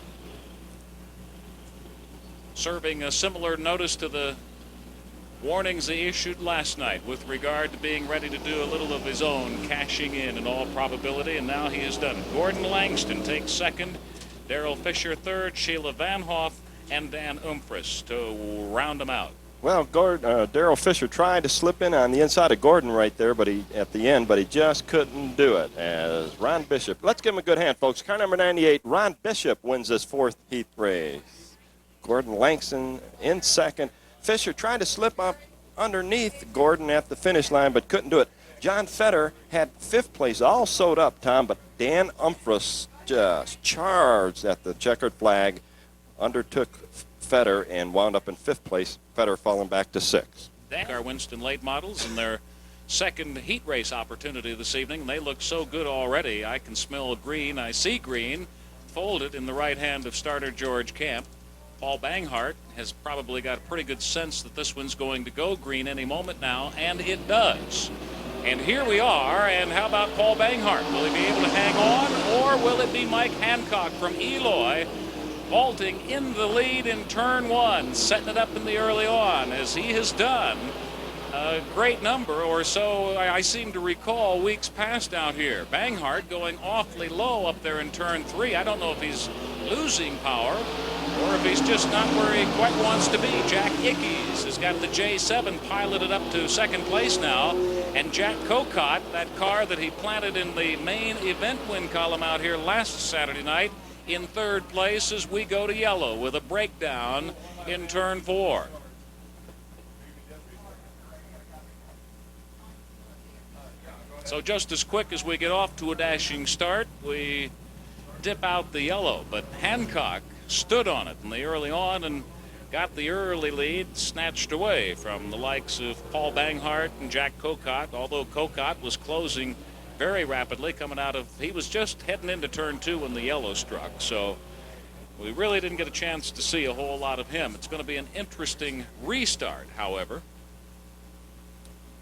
serving a similar notice to the warnings he issued last night with regard to being ready to do a little of his own, cashing in all probability, and now he has done it. Gordon Langston takes 2nd, Darrell Fisher 3rd, Sheila Vanhoff, and Dan Umfris to round them out. Well, Darrell Fisher tried to slip in on the inside of Gordon right there, but he just couldn't do it. As Ron Bishop, let's give him a good hand, folks. Car number 98, Ron Bishop wins this 4th heat race. Gordon Langston in 2nd. Fisher tried to slip up underneath Gordon at the finish line, but couldn't do it. John Fetter had 5th place all sewed up, Tom, but Dan Umphreys just charged at the checkered flag, undertook Fetter, and wound up in 5th place. Fetter falling back to 6th. Our Winston late models in their second heat race opportunity this evening. They look so good already. I can smell green. I see green folded in the right hand of starter George Camp. Paul Banghart has probably got a pretty good sense that this one's going to go green any moment now, and it does. And here we are, and how about Paul Banghart? Will he be able to hang on, or will it be Mike Hancock from Eloy vaulting in the lead in turn 1, setting it up in the early on, as he has done a great number or so I seem to recall weeks past out here. Banghart going awfully low up there in turn 3. I don't know if he's losing power or if he's just not where he quite wants to be. Jack Ickes has got the J7 piloted up to 2nd place now, and Jack Cocott, that car that he planted in the main event win column out here last Saturday night, in 3rd place as we go to yellow with a breakdown in turn 4. So just as quick as we get off to a dashing start, we dip out the yellow. But Hancock stood on it in the early on and got the early lead snatched away from the likes of Paul Banghart and Jack Cocott, although Cocott was closing very rapidly coming out of, he was just heading into turn 2 when the yellow struck. So we really didn't get a chance to see a whole lot of him. It's going to be an interesting restart, however.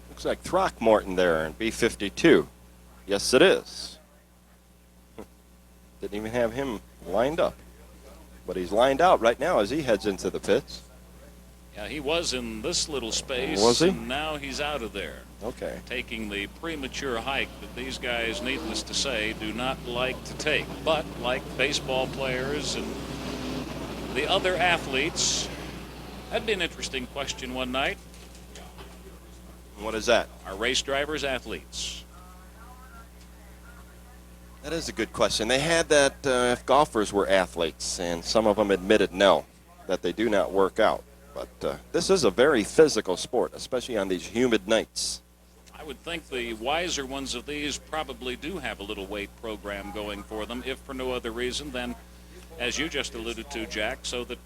Looks like Throckmorton there in B52. Yes, it is. Didn't even have him lined up. But he's lined out right now as he heads into the pits. Yeah, he was in this little space. Was he? And now he's out of there. Okay. Taking the premature hike that these guys, needless to say, do not like to take. But like baseball players and the other athletes, that'd be an interesting question one night. What is that? Are race drivers athletes? That is a good question. They had that if golfers were athletes, and some of them admitted no, that they do not work out. But this is a very physical sport, especially on these humid nights. I would think the wiser ones of these probably do have a little weight program going for them, if for no other reason than, as you just alluded to, Jack, so that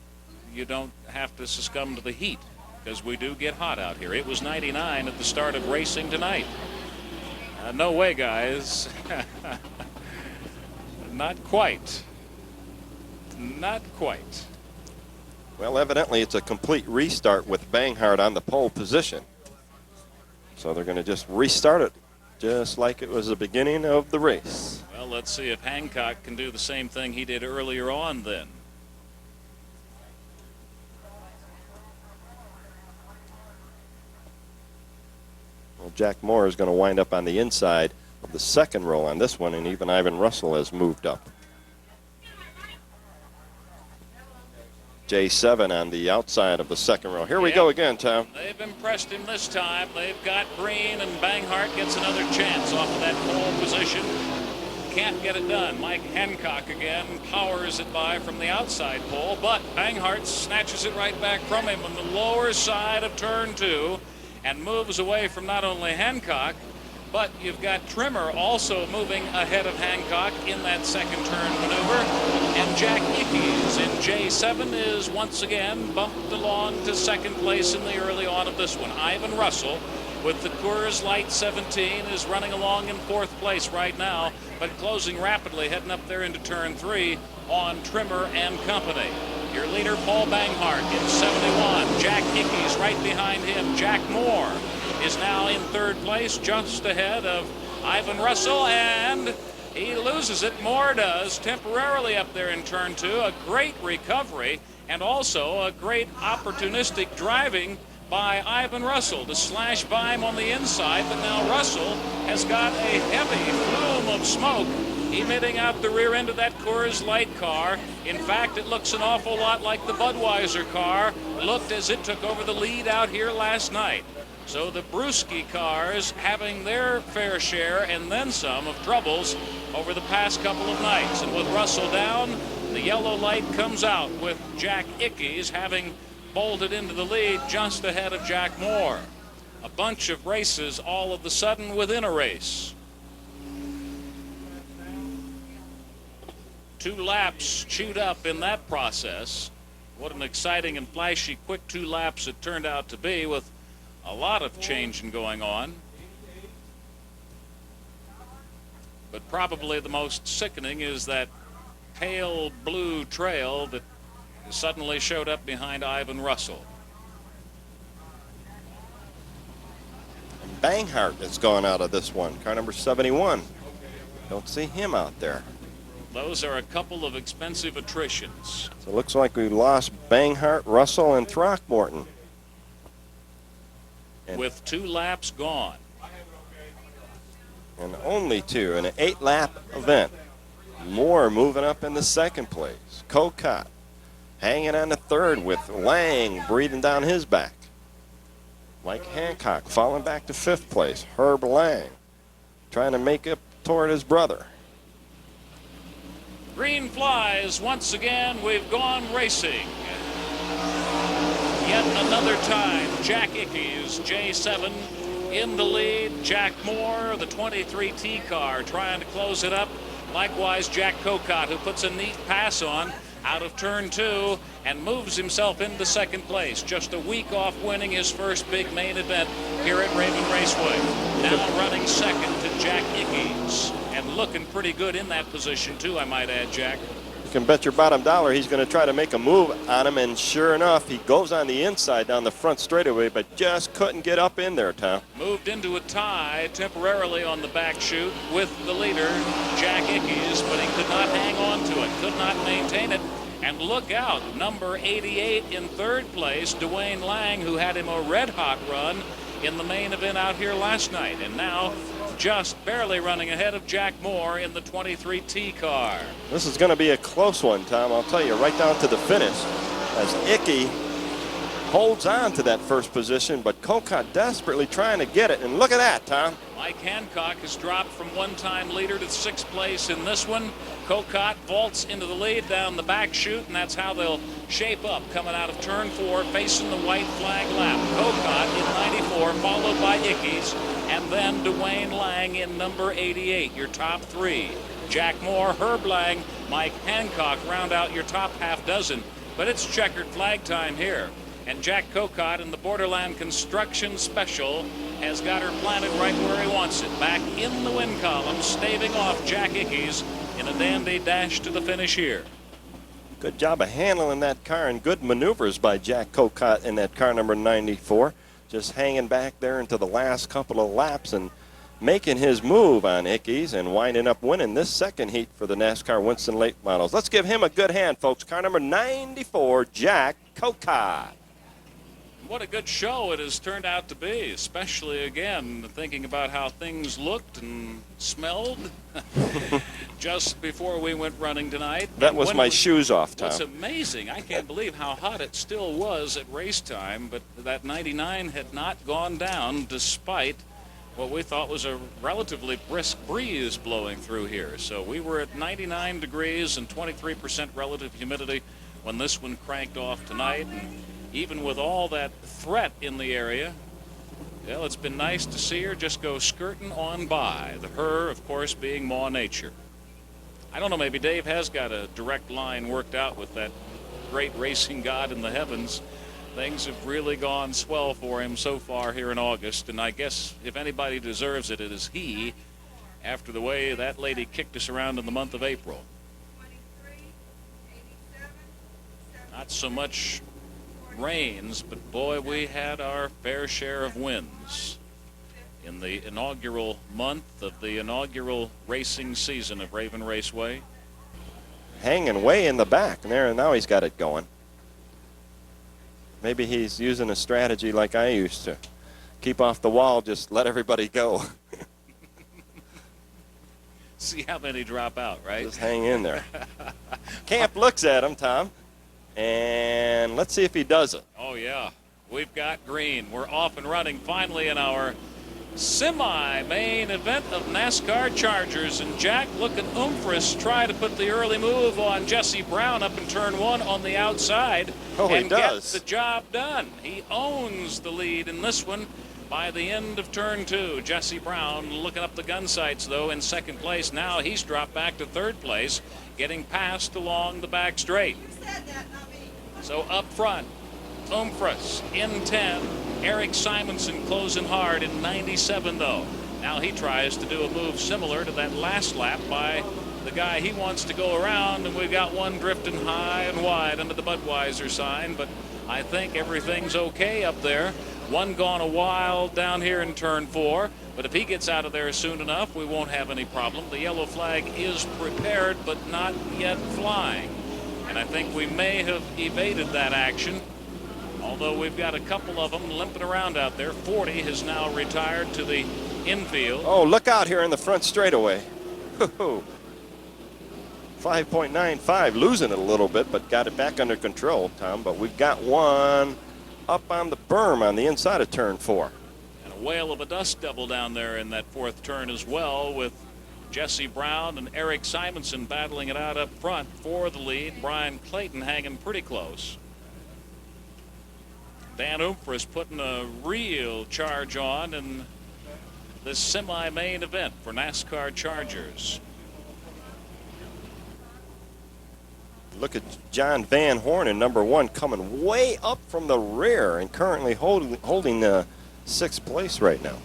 you don't have to succumb to the heat, because we do get hot out here. It was 99 at the start of racing tonight. No way, guys. Not quite. Not quite. Well, evidently it's a complete restart with Banghart on the pole position. So they're going to just restart it just like it was the beginning of the race. Well, let's see if Hancock can do the same thing he did earlier on then. Well, Jack Moore is going to wind up on the inside of the 2nd row on this one, and even Ivan Russell has moved up. J7 on the outside of the 2nd row. Here we go again, Tom. They've impressed him this time. They've got green, and Banghart gets another chance off of that pole position. Can't get it done. Mike Hancock again powers it by from the outside pole, but Banghart snatches it right back from him on the lower side of turn 2 and moves away from not only Hancock, but you've got Trimmer also moving ahead of Hancock in that 2nd turn maneuver. And Jack Ickes in J7 is once again bumped along to 2nd place in the early on of this one. Ivan Russell with the Coors Light 17 is running along in 4th place right now, but closing rapidly heading up there into turn 3 on Trimmer and company. Your leader, Paul Banghart, in 71. Jack Ickes right behind him. Jack Moore is now in 3rd place, just ahead of Ivan Russell, and he loses it. Moore does, temporarily up there in turn 2. A great recovery, and also a great opportunistic driving by Ivan Russell to slash by him on the inside, but now Russell has got a heavy plume of smoke emitting out the rear end of that Coors Light car. In fact, it looks an awful lot like the Budweiser car looked as it took over the lead out here last night. So the Brewski cars having their fair share and then some of troubles over the past couple of nights. And with Russell down, the yellow light comes out with Jack Ickes having bolted into the lead just ahead of Jack Moore. a bunch of races all of a sudden within a race. 2 laps chewed up in that process. What an exciting and flashy quick 2 laps it turned out to be, with a lot of changing going on. But probably the most sickening is that pale blue trail that suddenly showed up behind Ivan Russell. And Banghart has gone out of this one, car number 71. Don't see him out there. Those are a couple of expensive attritions. So it looks like we lost Banghart, Russell, and Throckmorton. And with 2 laps gone. And only 2 in an 8-lap event. Moore moving up in the 2nd place. Cocott hanging on the 3rd with Lang breathing down his back. Mike Hancock falling back to 5th place. Herb Lang trying to make up toward his brother. Green flies once again. We've gone racing. Yet another time, Jack Ickes, J7, in the lead. Jack Moore, the 23T car, trying to close it up. Likewise, Jack Cocott, who puts a neat pass on out of turn 2 and moves himself into 2nd place. Just a week off winning his first big main event here at Raven Raceway. Now running 2nd to Jack Ickes, and looking pretty good in that position too, I might add, Jack. You can bet your bottom dollar he's going to try to make a move on him, and sure enough, he goes on the inside down the front straightaway, but just couldn't get up in there, Tom. Moved into a tie temporarily on the back chute with the leader, Jack Ickes, but he could not hang on to it, could not maintain it. And look out, number 88 in 3rd place, Dwayne Lang, who had him a red-hot run in the main event out here last night, and now just barely running ahead of Jack Moore in the 23T car. This is going to be a close one, Tom. I'll tell you, right down to the finish, as Ickes holds on to that first position, but Cocott desperately trying to get it. And look at that, Tom. Mike Hancock has dropped from one-time leader to 6th place in this one. Cocott vaults into the lead down the back chute, and that's how they'll shape up coming out of turn 4, facing the white flag lap. Cocott in 94, followed by Ickes, and then Dwayne Lang in number 88, your top 3. Jack Moore, Herb Lang, Mike Hancock round out your top half dozen. But it's checkered flag time here. And Jack Cocott in the Borderland Construction Special has got her planted right where he wants it. Back in the win column, staving off Jack Ickes in a dandy dash to the finish here. Good job of handling that car, and good maneuvers by Jack Cocott in that car number 94. Just hanging back there into the last couple of laps and making his move on Ickes and winding up winning this 2nd heat for the NASCAR Winston Late Models. Let's give him a good hand, folks. Car number 94, Jack Cocott. What a good show it has turned out to be, especially, again, thinking about how things looked and smelled just before we went running tonight. That was my shoes off, Tom. It's amazing. I can't believe how hot it still was at race time, but that 99 had not gone down despite what we thought was a relatively brisk breeze blowing through here. So we were at 99 degrees and 23% relative humidity when this one cranked off tonight. And even with all that threat in the area, well, it's been nice to see her just go skirting on by. The her, of course, being Maw Nature. I don't know, maybe Dave has got a direct line worked out with that great racing god in the heavens. Things have really gone swell for him so far here in August, and I guess if anybody deserves it, it is he, after the way that lady kicked us around in the month of April. Not so much rains, but boy, we had our fair share of wins in the inaugural month of the inaugural racing season of Raven Raceway. Hanging way in the back there, and now he's got it going. Maybe he's using a strategy like I used to. Keep off the wall, just let everybody go. See how many drop out, right? Just hang in there. Camp looks at him, Tom, and let's see if he does it. Oh, yeah. We've got green. We're off and running finally in our semi-main event of NASCAR Chargers. And Jack looking umbrous, try to put the early move on Jesse Brown up in turn 1 on the outside. Oh, and he does. gets the job done. He owns the lead in this one by the end of turn 2. Jesse Brown looking up the gun sights, though, in second place. Now he's dropped back to third place, getting passed along the back straight. So up front, Umfras in 10. Eric Simonson closing hard in 97, though. Now he tries to do a move similar to that last lap by the guy he wants to go around, and we've got one drifting high and wide under the Budweiser sign, but I think everything's okay up there. One gone a while down here in turn 4, but if he gets out of there soon enough, we won't have any problem. The yellow flag is prepared, but not yet flying. And I think we may have evaded that action, although we've got a couple of them limping around out there. 40 has now retired to the infield. Oh, look out here in the front straightaway. 5.95, losing it a little bit, but got it back under control, Tom. But we've got one up on the berm on the inside of turn 4. And a whale of a dust devil down there in that fourth turn as well, with Jesse Brown and Eric Simonson battling it out up front for the lead. Brian Clayton hanging pretty close. Dan Umfras putting a real charge on in this semi-main event for NASCAR Chargers. Look at John Vanhorn in number 1 coming way up from the rear and currently holding 6th place right now.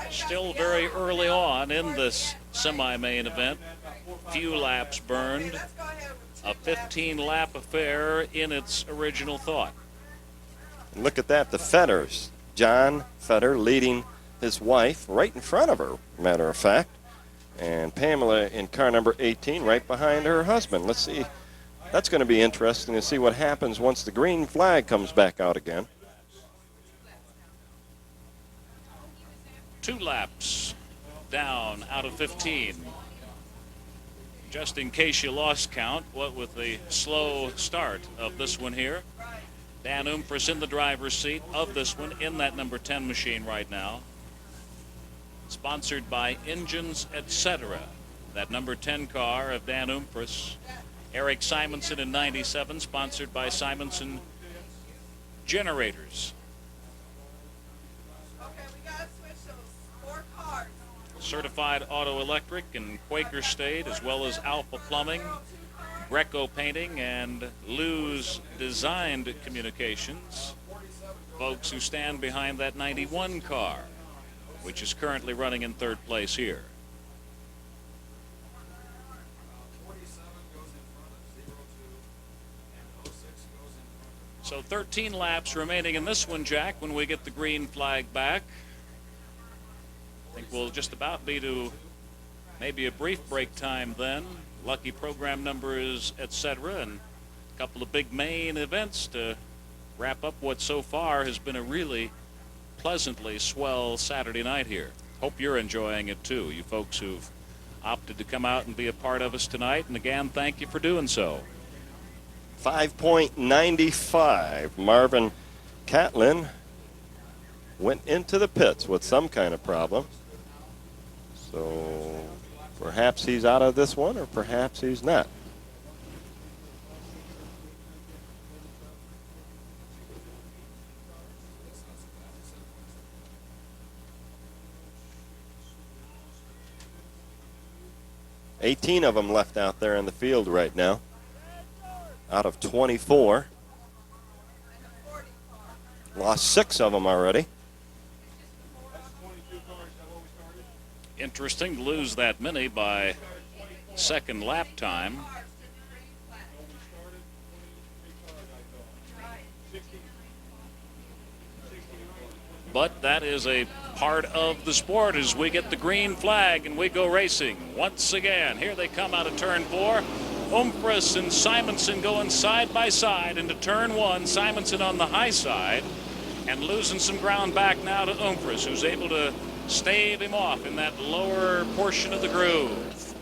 Still very early on in this semi-main event. Few laps burned. A 15-lap affair in its original thought. Look at that, the Fetters. John Fetter leading his wife right in front of her, matter of fact. And Pamela in car number 18 right behind her husband. Let's see. That's going to be interesting to see what happens once the green flag comes back out again. 2 laps down out of 15. Just in case you lost count, what with the slow start of this one here. Dan Umfras in the driver's seat of this one in that number 10 machine right now. Sponsored by Engines Etc. That number 10 car of Dan Umfras. Eric Simonson in 97, sponsored by Simonson Generators. Certified Auto Electric and Quaker State, as well as Alpha Plumbing, Greco Painting, and Lou's Designed Communications. Folks who stand behind that 91 car, which is currently running in third place here. So 13 laps remaining in this one, Jack, when we get the green flag back. I think we'll just about be to maybe a brief break time then. Lucky program numbers, etc., and a couple of big main events to wrap up what so far has been a really pleasantly swell Saturday night here. Hope you're enjoying it too, you folks who've opted to come out and be a part of us tonight. And again, thank you for doing so. 5.95. Marvin Catlin went into the pits with some kind of problem. So perhaps he's out of this one, or perhaps he's not. $18 of them left out there in the field right now, out of 24. Lost 6 of them already. Interesting to lose that many by second lap time. But that is a part of the sport as we get the green flag and we go racing once again. Here they come out of turn 4. Umfras and Simonson going side by side into turn 1. Simonson on the high side and losing some ground back now to Umfras, who's able to stave him off in that lower portion of the groove.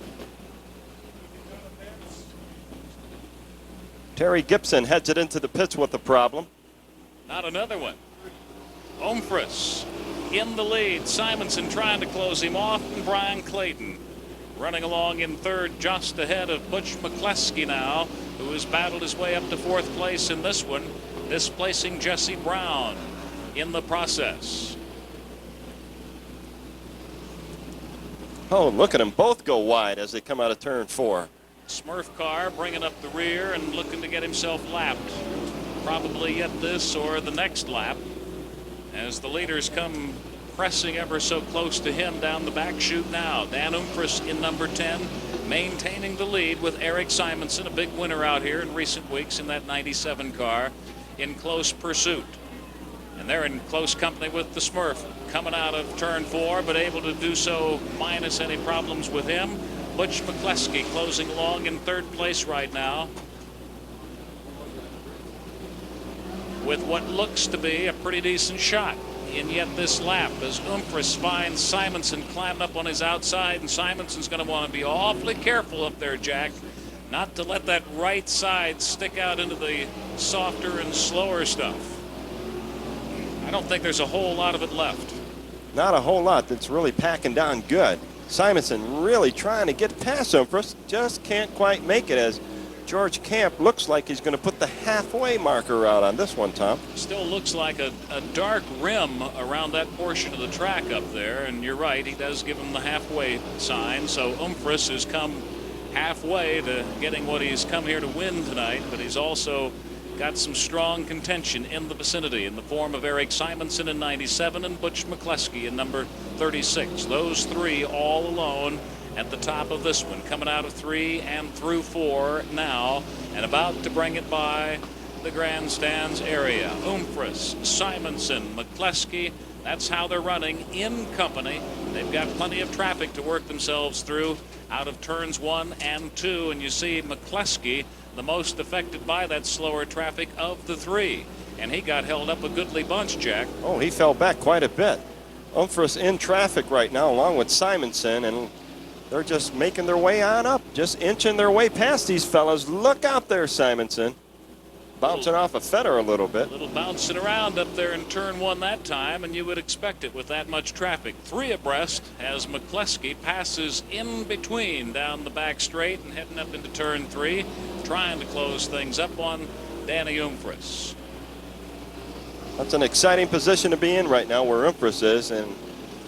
Terry Gibson heads it into the pits with a problem. Not another one. Umfras in the lead. Simonson trying to close him off, and Brian Clayton running along in third just ahead of Butch McCleskey now, who has battled his way up to fourth place in this one, displacing Jesse Brown in the process. Oh, look at them both go wide as they come out of turn 4. Smurf car bringing up the rear and looking to get himself lapped. Probably yet this or the next lap, as the leaders come pressing ever so close to him down the back chute now. Dan Umfris in number 10, maintaining the lead with Eric Simonson, a big winner out here in recent weeks in that 97 car, in close pursuit. And they're in close company with the Smurf coming out of turn 4, but able to do so minus any problems with him. Butch McCleskey closing along in third place right now, with what looks to be a pretty decent shot in yet this lap, as Umfris finds Simonson climbing up on his outside, and Simonson's going to want to be awfully careful up there, Jack, not to let that right side stick out into the softer and slower stuff. I don't think there's a whole lot of it left. Not a whole lot. That's really packing down good. Simonson really trying to get past Umfris, just can't quite make it, as George Camp looks like he's going to put the halfway marker out on this one, Tom. Still looks like a dark rim around that portion of the track up there, and you're right, he does give him the halfway sign. So Umfris has come halfway to getting what he's come here to win tonight, but he's also got some strong contention in the vicinity in the form of Eric Simonson in 97 and Butch McCleskey in number 36. Those three all alone at the top of this one, coming out of 3 and through 4 now, and about to bring it by the grandstands area. Umfris, Simonson, McCleskey, that's how they're running in company. They've got plenty of traffic to work themselves through out of turns 1 and 2, and you see McCleskey the most affected by that slower traffic of the 3, and he got held up a goodly bunch, Jack. Oh, he fell back quite a bit. Umfris in traffic right now along with Simonson, and they're just making their way on up, just inching their way past these fellas. Look out there, Simonson. Bouncing off a feather a little bit. A little bouncing around up there in turn 1 that time, and you would expect it with that much traffic. 3 abreast as McCleskey passes in between down the back straight and heading up into turn 3, trying to close things up on Danny Umfris. That's an exciting position to be in right now where Umfris is, and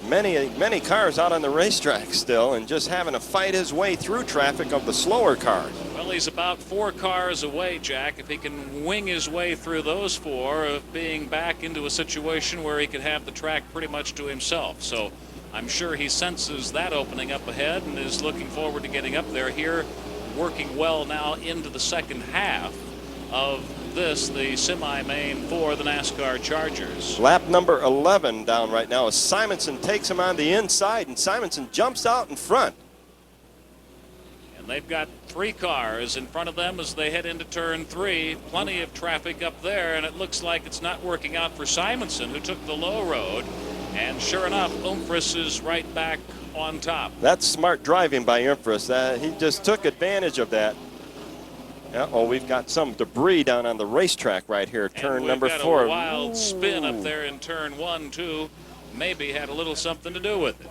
many cars out on the racetrack still, and just having to fight his way through traffic of the slower cars. Well, he's about 4 cars away, Jack, if he can wing his way through those 4, of being back into a situation where he could have the track pretty much to himself. So I'm sure he senses that opening up ahead and is looking forward to getting up there here, working well now into the second half of this, the semi-main for the NASCAR Chargers. Lap number 11 down right now as Simonson takes him on the inside, and Simonson jumps out in front. And they've got 3 cars in front of them as they head into turn 3. Plenty of traffic up there, and it looks like it's not working out for Simonson, who took the low road. And sure enough, Umfris is right back on top. That's smart driving by Umfris. He just took advantage of that. Uh-oh, we've got some debris down on the racetrack right here, turn number 4. We've got a wild spin up there in turn 1, too. Maybe had a little something to do with it.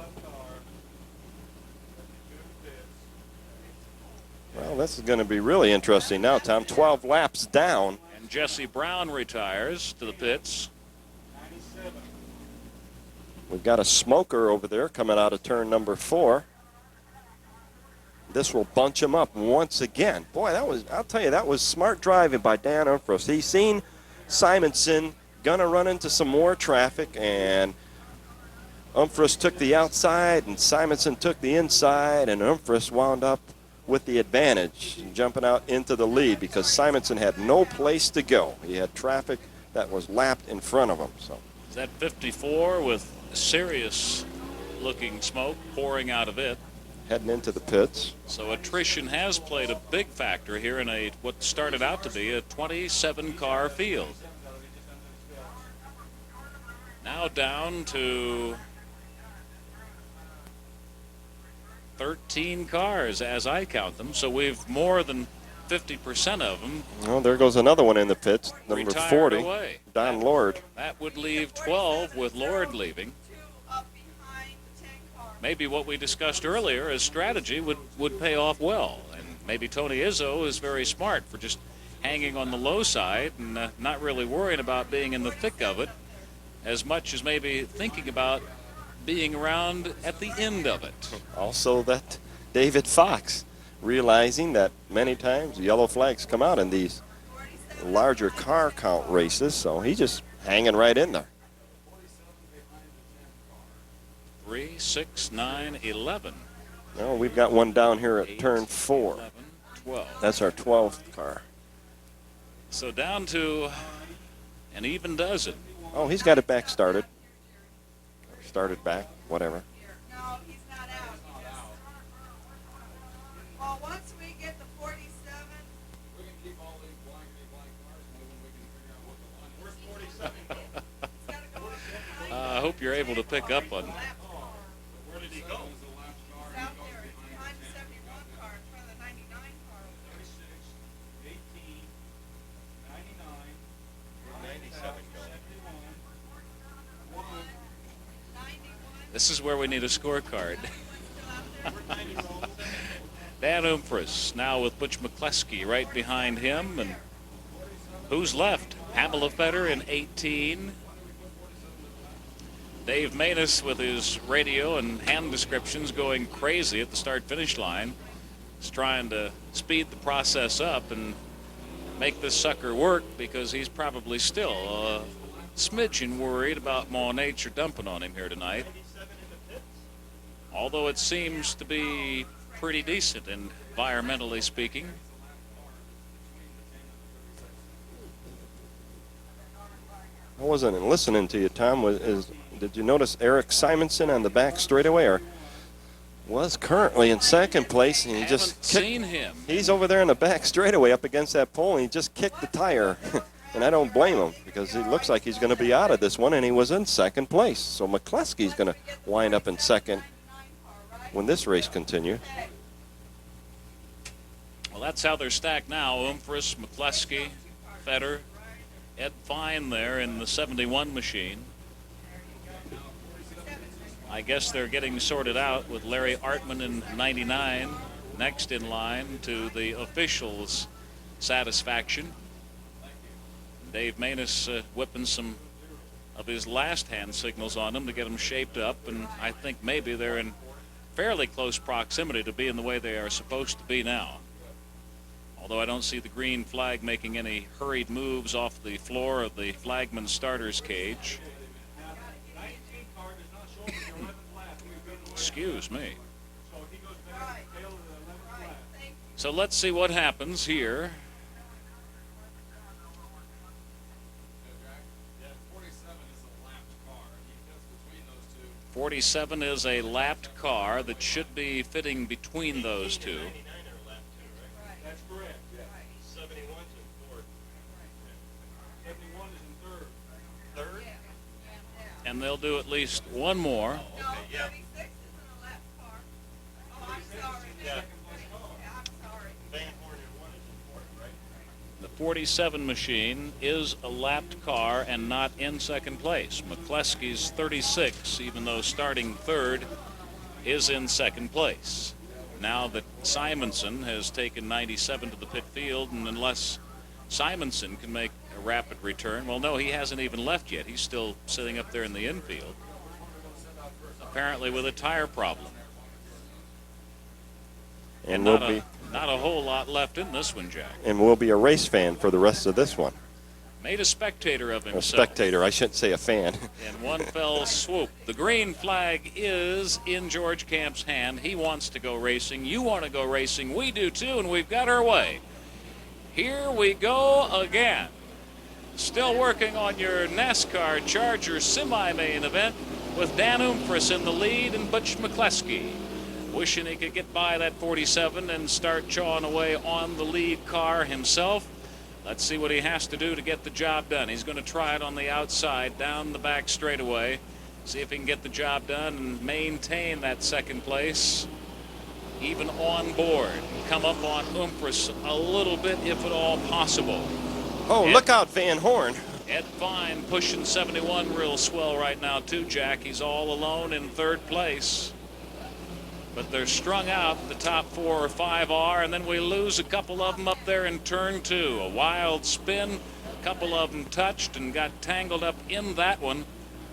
Well, this is going to be really interesting now, Tom. 12 laps down. And Jesse Brown retires to the pits. We've got a smoker over there coming out of turn number 4. This will bunch him up once again. Boy, I'll tell you, that was smart driving by Dan Umfris. He's seen Simonson gonna run into some more traffic, and Umfris took the outside and Simonson took the inside, and Umfris wound up with the advantage, jumping out into the lead because Simonson had no place to go. He had traffic that was lapped in front of him. So is that 54 with serious looking smoke pouring out of it? Heading into the pits. So attrition has played a big factor here in what started out to be a 27-car field. Now down to 13 cars as I count them. So we've more than 50% of them. Oh, there goes another one in the pits, number 40, away. Don Lord. That would leave 12 with Lord leaving. maybe what we discussed earlier as strategy would pay off well. And maybe Tony Izzo is very smart for just hanging on the low side and not really worrying about being in the thick of it as much as maybe thinking about being around at the end of it. Also that David Fox, realizing that many times yellow flags come out in these larger car count races, so he's just hanging right in there. 3, 6, 9, 11. Well, we've got one down here at 8, turn 4. 11, 12. That's our 12th car. So down to an even dozen. Oh, he's got it back started. Started back, whatever. No, he's not out. Well, once we get the 47. We can keep all these blank cars moving. We can figure out what the line. Where's 47 go? I hope you're able to pick up on. Where did he go? He's out there behind the 71 car in front of the 99 car. 36, 18, 99, 97 This is where we need a scorecard. Dan Umfris now with Butch McCleskey right behind him. And who's left? Pamela Fetter in 18. Dave Manus with his radio and hand descriptions going crazy at the start-finish line. He's trying to speed the process up and make this sucker work because he's probably still a smidgen worried about Mall Nature dumping on him here tonight. Although it seems to be pretty decent environmentally speaking. I wasn't listening to you, Tom. Did you notice Eric Simonson on the back straightaway, or was currently in second place? And he just seen him. He's over there in the back straightaway up against that pole, and he just kicked the tire. And I don't blame him because he looks like he's going to be out of this one, and he was in second place. So McCleskey's going to wind up in second when this race continues. Well, that's how they're stacked now. Umfris, McCleskey, Fetter, Ed Fine there in the 71 machine. I guess they're getting sorted out with Larry Artman in 99 next in line to the officials' satisfaction. Dave Manus whipping some of his last hand signals on them to get them shaped up, and I think maybe they're in fairly close proximity to being the way they are supposed to be now. Although I don't see the green flag making any hurried moves off the floor of the flagman starter's cage. Excuse me. So let's see what happens here. 47 is a lapped car that should be fitting between those two. That's correct, yeah. 71's in fourth. 71 is in third. Third? And they'll do at least one more. No, 36 isn't a lap car. Oh, I'm sorry. Yeah. I'm sorry. Vanhorn in one is in fourth, right? The 47 machine is a lapped car and not in second place. McCleskey's 36, even though starting third, is in second place. Now that Simonson has taken 97 to the pit field, and unless Simonson can make a rapid return, well, no, he hasn't even left yet. He's still sitting up there in the infield, apparently with a tire problem. And not a whole lot left in this one, Jack. And we'll be a race fan for the rest of this one. Made a spectator of himself. A spectator, I shouldn't say a fan. In one fell swoop. The green flag is in George Camp's hand. He wants to go racing. You want to go racing. We do too, and we've got our way. Here we go again. Still working on your NASCAR Charger semi-main event with Dan Umfris in the lead and Butch McCleskey. Wishing he could get by that 47 and start chawing away on the lead car himself. Let's see what he has to do to get the job done. He's going to try it on the outside, down the back straightaway. See if he can get the job done and maintain that second place. Even on board. Come up on Umfris a little bit, if at all possible. Oh, look out, Vanhorn. Ed Fine pushing 71 real swell right now, too, Jack. He's all alone in third place. but they're strung out. The top 4 or 5 are, and then we lose a couple of them up there in turn 2. A wild spin, a couple of them touched and got tangled up in that one.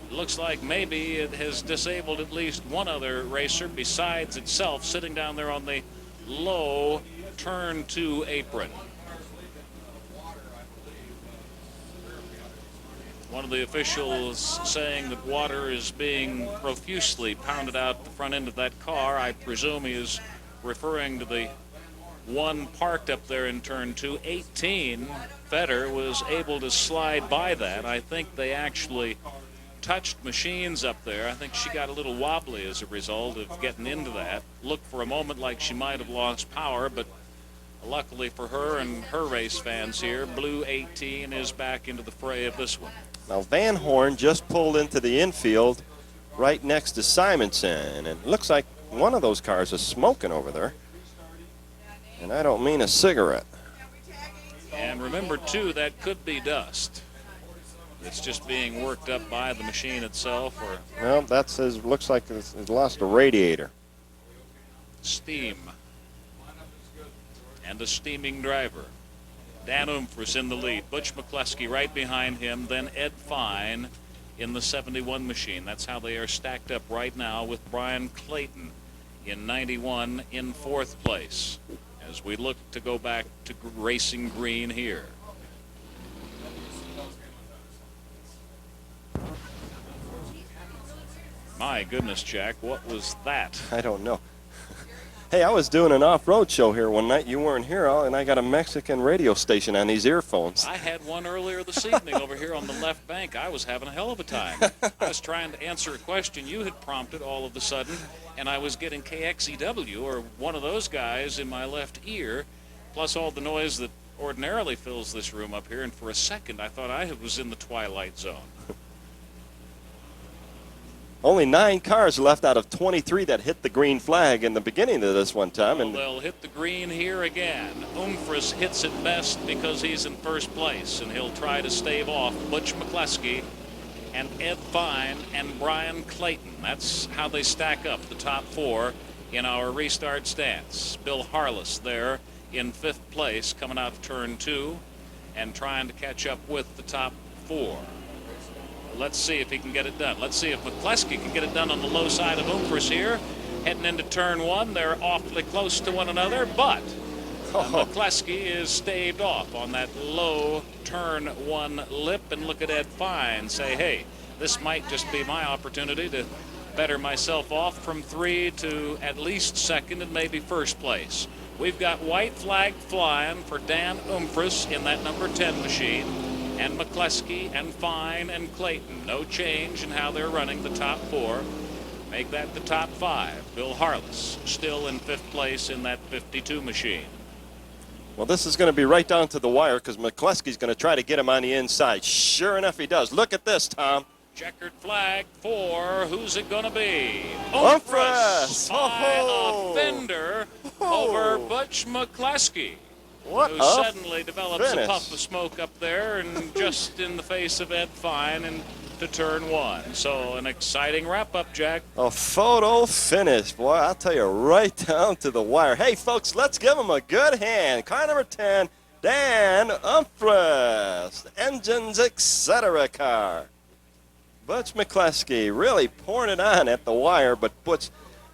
It looks like maybe it has disabled at least one other racer besides itself, sitting down there on the low turn 2 apron. One of the officials saying that water is being profusely pounded out the front end of that car. I presume he is referring to the one parked up there in turn 2. 18, Feder was able to slide by that. I think they actually touched machines up there. I think she got a little wobbly as a result of getting into that. Looked for a moment like she might have lost power, but luckily for her and her race fans here, Blue 18 is back into the fray of this one. Now, Vanhorn just pulled into the infield right next to Simonson, and it looks like one of those cars is smoking over there. And I don't mean a cigarette. And remember, too, that could be dust. It's just being worked up by the machine itself, or Well, that says, looks like it's lost a radiator. steam. And a steaming driver. Dan Umfris in the lead. Butch McCluskey right behind him. Then Ed Fine in the 71 machine. That's how they are stacked up right now, with Brian Clayton in 91 in 4th place, as we look to go back to racing green here. My goodness, Jack, what was that? I don't know. Hey, I was doing an off-road show here one night. You weren't here, and I got a Mexican radio station on these earphones. I had one earlier this evening over here on the left bank. I was having a hell of a time. I was trying to answer a question you had prompted all of a sudden, and I was getting KXEW, or one of those guys, in my left ear, plus all the noise that ordinarily fills this room up here, and for a second I thought I was in the twilight zone. Only 9 cars left out of 23 that hit the green flag in the beginning of this one time. Well, they'll hit the green here again. Umfris hits it best because he's in first place, and he'll try to stave off Butch McCluskey and Ed Fine and Brian Clayton. That's how they stack up, the top 4 in our restart stance. Bill Harless there in 5th place, coming out of turn 2 and trying to catch up with the top 4. Let's see if he can get it done. Let's see if McCluskey can get it done on the low side of Umfris here. Heading into turn 1, they're awfully close to one another, but McCluskey is staved off on that low turn 1 lip. And look at Ed Fine say, hey, this might just be my opportunity to better myself off from 3 to at least 2nd and maybe 1st place. We've got white flag flying for Dan Umfris in that number 10 machine, and McCluskey and Fine and Clayton. No change in how they're running the top 4. Make that the top 5. Bill Harless still in 5th place in that 52 machine. Well, this is going to be right down to the wire, because McCluskey's going to try to get him on the inside. Sure enough, he does. Look at this, Tom. Checkered flag for, who's it going to be? Umfris! By a fender over Butch McCluskey. What who a suddenly develops finish. a puff of smoke up there, and just in the face of Ed Fine, and to turn 1. So an exciting wrap-up, Jack. A photo finish. Boy, I'll tell you, right down to the wire. Hey, folks, let's give him a good hand. Car number 10, Dan Umfris. Engines, etc. car. Butch McCluskey really pouring it on at the wire, but Butch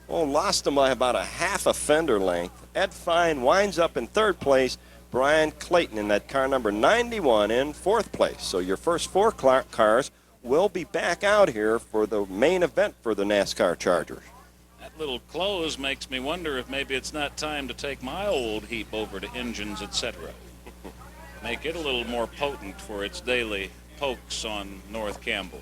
lost him by about a half a fender length. Ed Fine winds up in 3rd place. Brian Clayton in that car number 91 in 4th place. So your first 4 cars will be back out here for the main event for the NASCAR Chargers. That little close makes me wonder if maybe it's not time to take my old heap over to Engines, etc. Make it a little more potent for its daily pokes on North Campbell.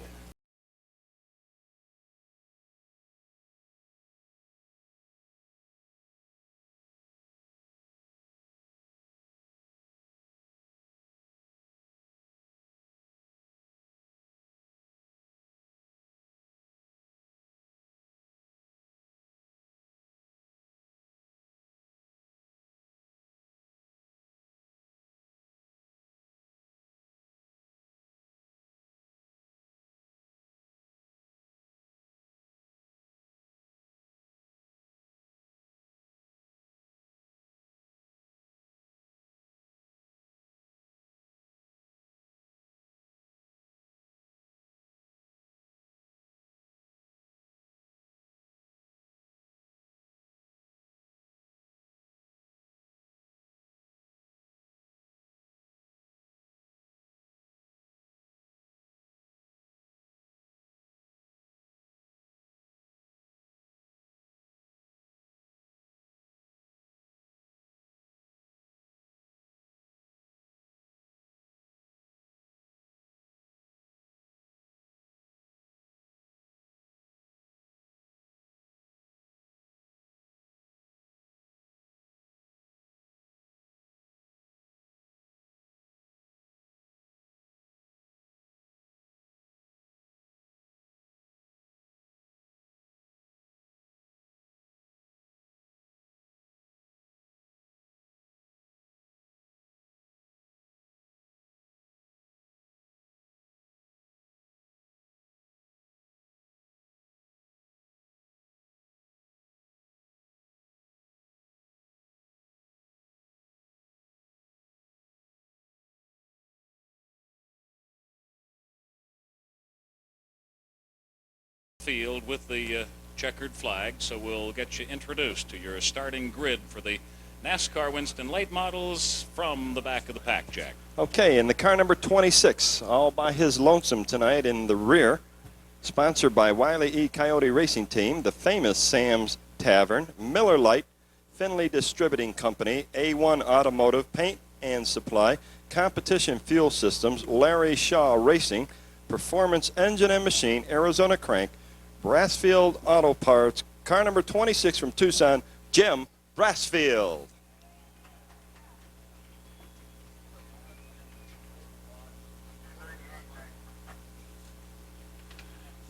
field with the checkered flag, so we'll get you introduced to your starting grid for the NASCAR Winston late models from the back of the pack, Jack. Okay, in the car number 26, all by his lonesome tonight in the rear, sponsored by Wiley E. Coyote Racing Team, the famous Sam's Tavern, Miller Lite, Finley Distributing Company, A1 Automotive Paint and Supply, Competition Fuel Systems, Larry Shaw Racing, Performance Engine and Machine, Arizona Crank, Brassfield Auto Parts, car number 26 from Tucson, Jim Brassfield.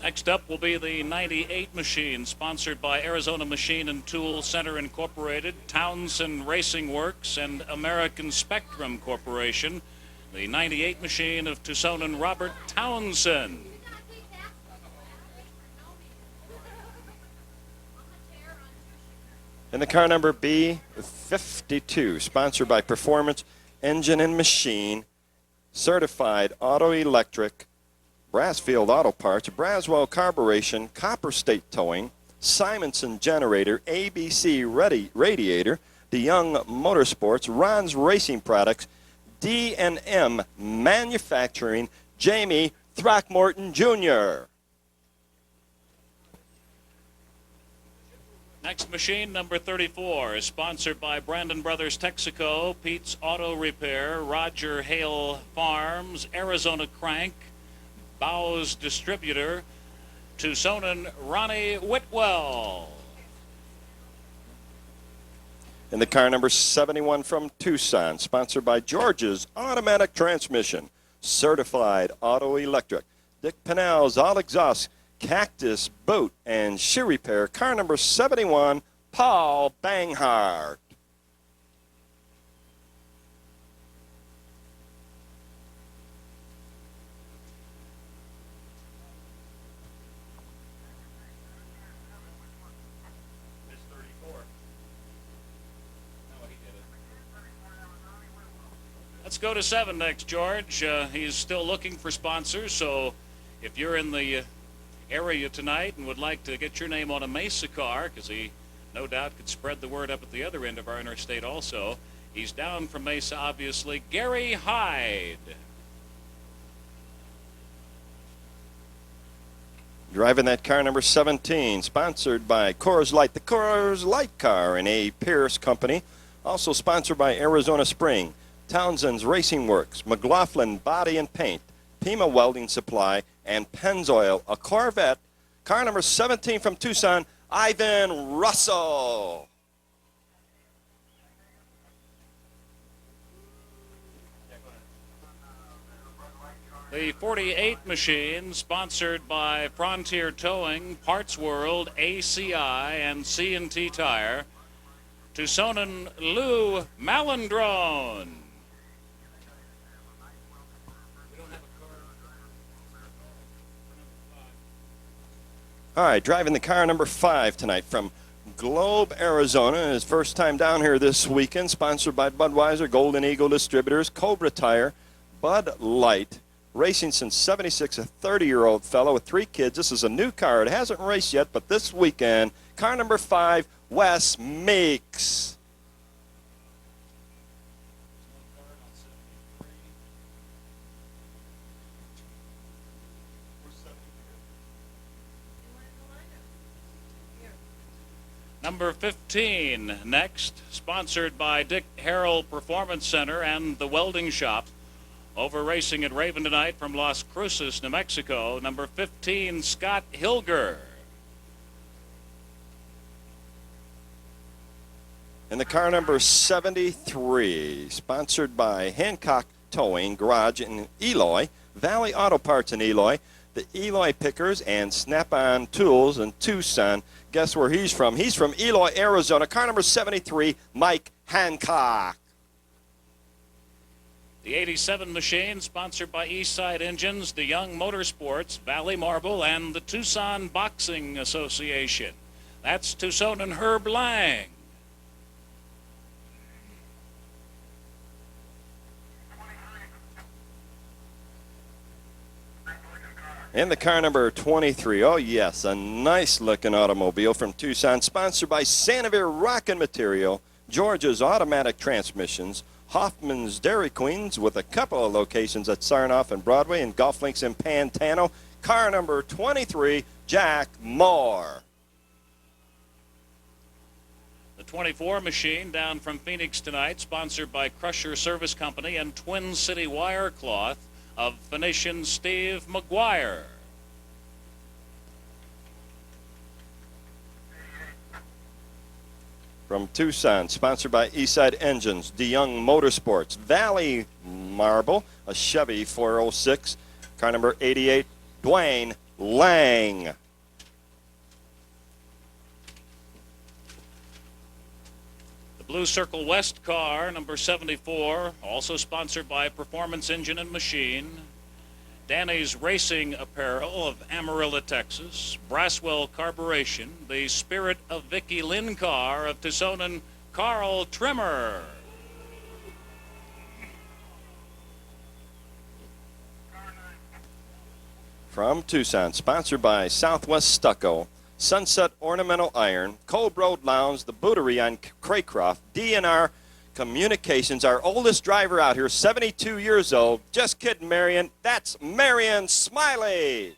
Next up will be the 98 machine, sponsored by Arizona Machine and Tool Center Incorporated, Townsend Racing Works, and American Spectrum Corporation. The 98 machine of Tucsonan Robert Townsend. In the car number B52, sponsored by Performance Engine and Machine, Certified Auto Electric, Brassfield Auto Parts, Braswell Carburation, Copper State Towing, Simonson Generator, ABC Radiator, DeYoung Motorsports, Ron's Racing Products, D&M Manufacturing, Jamie Throckmorton Jr. Next machine, number 34, is sponsored by Brandon Brothers Texaco, Pete's Auto Repair, Roger Hale Farms, Arizona Crank, Bowes Distributor, Tucsonan Ronnie Whitwell. In the car number 71 from Tucson, sponsored by George's Automatic Transmission, Certified Auto Electric, Dick Pennell's All Exhaust, Cactus Boat and Shoe Repair, car number 71, Paul Banghart. Let's go to 7 next, George. He's still looking for sponsors, so if you're in the area tonight and would like to get your name on a Mesa car, because he no doubt could spread the word up at the other end of our interstate also. He's down from Mesa, obviously. Gary Hyde. Driving that car number 17, sponsored by Coors Light, the Coors Light car and A. Pierce Company. Also sponsored by Arizona Spring, Townsend's Racing Works, McLaughlin Body and Paint, Pima Welding Supply, and Pennzoil, a Corvette. Car number 17 from Tucson, Ivan Russell. The 48 machine, sponsored by Frontier Towing, Parts World, ACI, and C&T Tire. Tucsonan Lou Malandrone. All right, driving the car number 5 tonight from Globe, Arizona. His first time down here this weekend, sponsored by Budweiser, Golden Eagle Distributors, Cobra Tire, Bud Light. Racing since 76, a 30-year-old fellow with 3 kids. This is a new car. It hasn't raced yet, but this weekend, car number 5, Wes Meeks. Number 15 next, sponsored by Dick Harrell Performance Center and the Welding Shop. Over racing at Raven tonight from Las Cruces, New Mexico, number 15, Scott Hilger. And the car number 73, sponsored by Hancock Towing Garage in Eloy, Valley Auto Parts in Eloy, the Eloy Pickers, and Snap-on Tools in Tucson. Guess where he's from? He's from Eloy, Arizona. Car number 73, Mike Hancock. The 87 machine, sponsored by Eastside Engines, DeYoung Motorsports, Valley Marble, and the Tucson Boxing Association. That's Tucsonan Herb Lang. In the car number 23, oh yes, a nice-looking automobile from Tucson, sponsored by Sanavir Rockin' Material, Georgia's Automatic Transmissions, Hoffman's Dairy Queens with a couple of locations at Sarnoff and Broadway, and Golf Links in Pantano. Car number 23, Jack Moore. The 24 machine down from Phoenix tonight, sponsored by Crusher Service Company and Twin City Wire Cloth of Phoenician Steve McGuire. From Tucson, sponsored by Eastside Engines, DeYoung Motorsports, Valley Marble, a Chevy 406, car number 88, Dwayne Lang. The Blue Circle West car, number 74, also sponsored by Performance Engine and Machine, Danny's Racing Apparel of Amarillo, Texas, Braswell Carburation, the Spirit of Vicky Lynn car of Tucsonan Carl Trimmer. From Tucson, sponsored by Southwest Stucco, Sunset Ornamental Iron, Cold Road Lounge, the Bootery on Craycroft, DNR Communications, our oldest driver out here, 72 years old. Just kidding, Marion. That's Marion Smiley.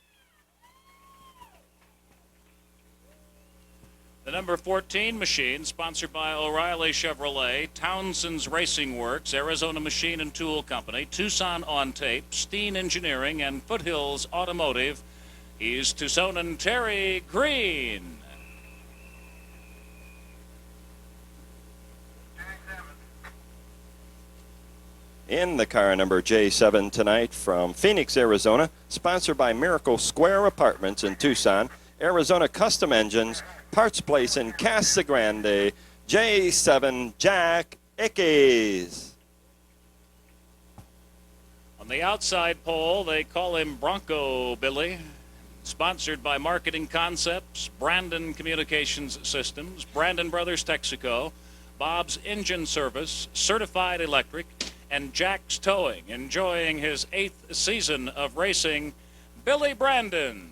The number 14 machine, sponsored by O'Reilly Chevrolet, Townsend's Racing Works, Arizona Machine and Tool Company, Tucson On Tape, Steen Engineering, and Foothills Automotive. He's Tucsonan Terri Green. In the car number J7 tonight from Phoenix, Arizona, sponsored by Miracle Square Apartments in Tucson, Arizona Custom Engines, Parts Place in Casa Grande, J7 Jack Ickes. On the outside pole, they call him Bronco Billy. Sponsored by Marketing Concepts, Brandon Communications Systems, Brandon Brothers Texaco, Bob's Engine Service, Certified Electric, and Jack's Towing. Enjoying his 8th season of racing, Billy Brandon.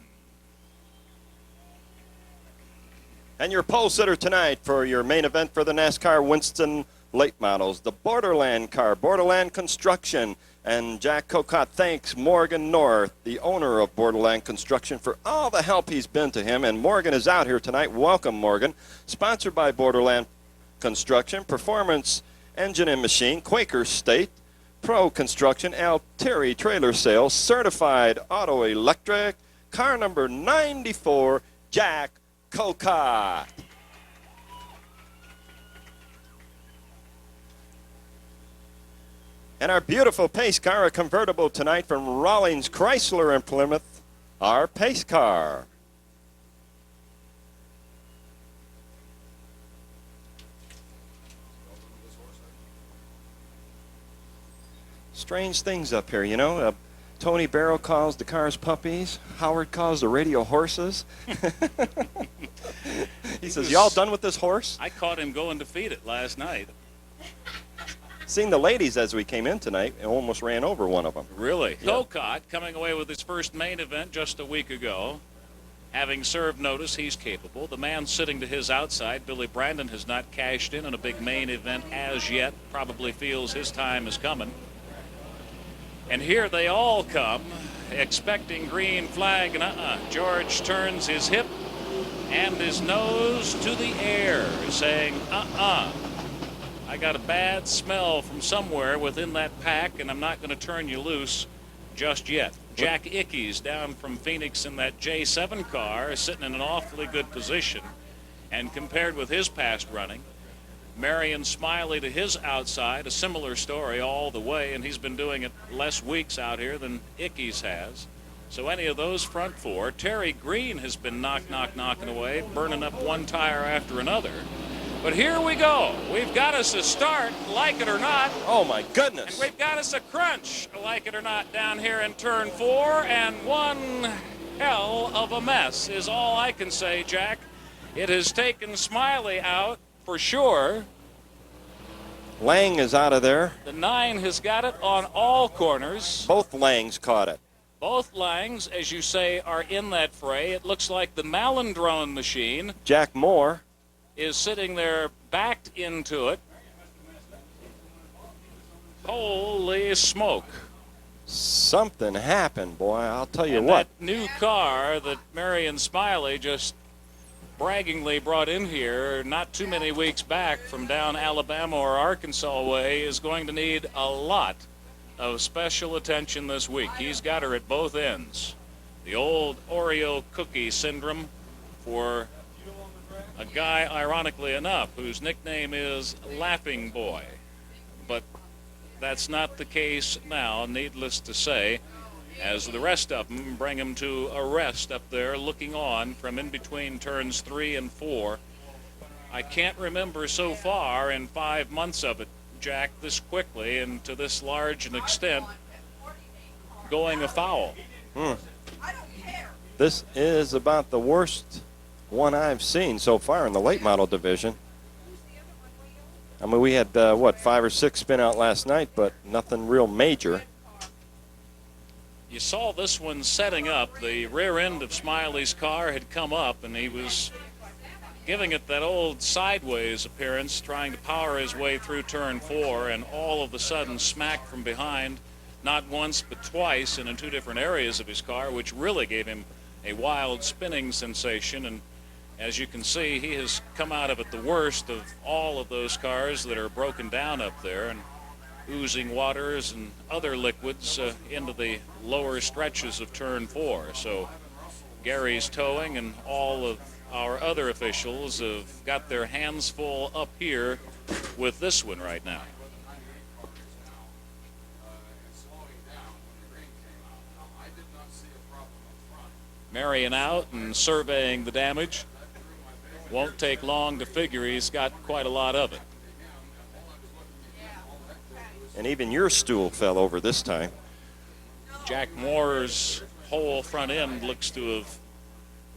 And your pole sitter tonight for your main event for the NASCAR Winston late models, the Borderland car, Borderland Construction. And Jack Cocott thanks Morgan North, the owner of Borderland Construction, for all the help he's been to him. And Morgan is out here tonight. Welcome, Morgan. Sponsored by Borderland Construction, Performance Engine and Machine, Quaker State, Pro Construction, Terri Trailer Sales, Certified Auto Electric, car number 94, Jack Cocott. And our beautiful pace car, a convertible tonight from Rawlings Chrysler in Plymouth, our pace car. Strange things up here, you know. Tony Barrow calls the cars puppies. Howard calls the radio horses. He says, y'all done with this horse? I caught him going to feed it last night. Seen the ladies as we came in tonight and almost ran over one of them. Really? Yeah. Cocott coming away with his first main event just a week ago. Having served notice, he's capable. The man sitting to his outside, Billy Brandon, has not cashed in on a big main event as yet. Probably feels his time is coming. And here they all come, expecting green flag, and George turns his hip and his nose to the air, saying, I got a bad smell from somewhere within that pack, and I'm not going to turn you loose just yet. Jack Ickes down from Phoenix in that J7 car is sitting in an awfully good position, and compared with his past running, Marion Smiley to his outside, a similar story all the way, and he's been doing it less weeks out here than Ickes has. So any of those front four, Terri Green has been knocking away, burning up one tire after another. But here we go. We've got us a start, like it or not. Oh, my goodness. And we've got us a crunch, like it or not, down here in turn 4. And one hell of a mess is all I can say, Jack. It has taken Smiley out for sure. Lang is out of there. The 9 has got it on all corners. Both Langs caught it. Both Langs, as you say, are in that fray. It looks like the Malandrone machine. Jack Moore is sitting there backed into it. Holy smoke. Something happened, boy. I'll tell you and what. That new car that Marion Smiley just braggingly brought in here not too many weeks back from down Alabama or Arkansas way is going to need a lot of special attention this week. He's got her at both ends. The old Oreo cookie syndrome for a guy, ironically enough, whose nickname is Laughing Boy. But that's not the case now, needless to say, as the rest of them bring him to a rest up there looking on from in between turns 3 and 4. I can't remember so far in 5 months of it, Jack, this quickly and to this large an extent going afoul. This is about the worst one I've seen so far in the late model division. I mean, we had, 5 or 6 spin out last night, but nothing real major. You saw this one setting up. The rear end of Smiley's car had come up, and he was giving it that old sideways appearance, trying to power his way through turn 4, and all of a sudden smacked from behind, not once but twice, and in 2 different areas of his car, which really gave him a wild spinning sensation. And as you can see, he has come out of it the worst of all of those cars that are broken down up there and oozing waters and other liquids into the lower stretches of turn 4. So Gary's towing and all of our other officials have got their hands full up here with this one right now. Marion out and surveying the damage. Won't take long to figure he's got quite a lot of it. And even your stool fell over this time. Jack Moore's whole front end looks to have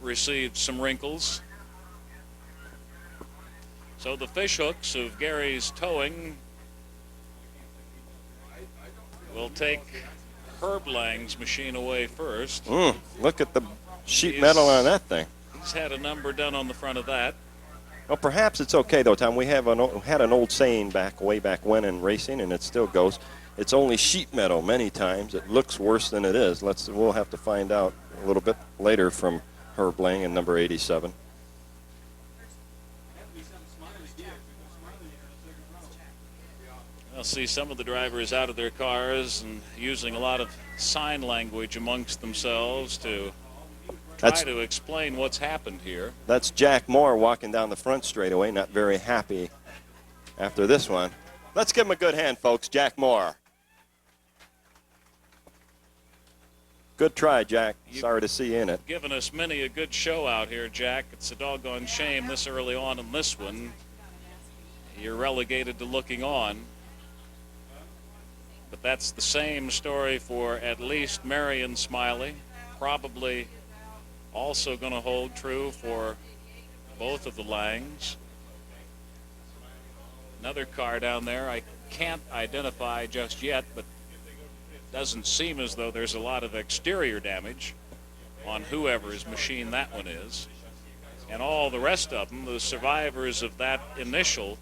received some wrinkles. So the fish hooks of Gary's towing will take Herb Lang's machine away first. Look at the sheet metal on that thing. He's had a number done on the front of that. Well, perhaps it's okay, though, Tom. We have had an old saying way back when in racing, and it still goes. It's only sheet metal many times. It looks worse than it is. We'll have to find out a little bit later from Herb Lang in number 87. I'll see some of the drivers out of their cars and using a lot of sign language amongst themselves to try to explain what's happened here. That's Jack Moore walking down the front straightaway, not very happy after this one. Let's give him a good hand, folks. Jack Moore. Good try, Jack. Sorry to see you in it. Given us many a good show out here, Jack. It's a doggone shame this early on in this one you're relegated to looking on. But that's the same story for at least Marion Smiley. Probably also going to hold true for both of the Langs. Another car down there I can't identify just yet, but doesn't seem as though there's a lot of exterior damage on whoever's machine that one is. And all the rest of them, the survivors of that initial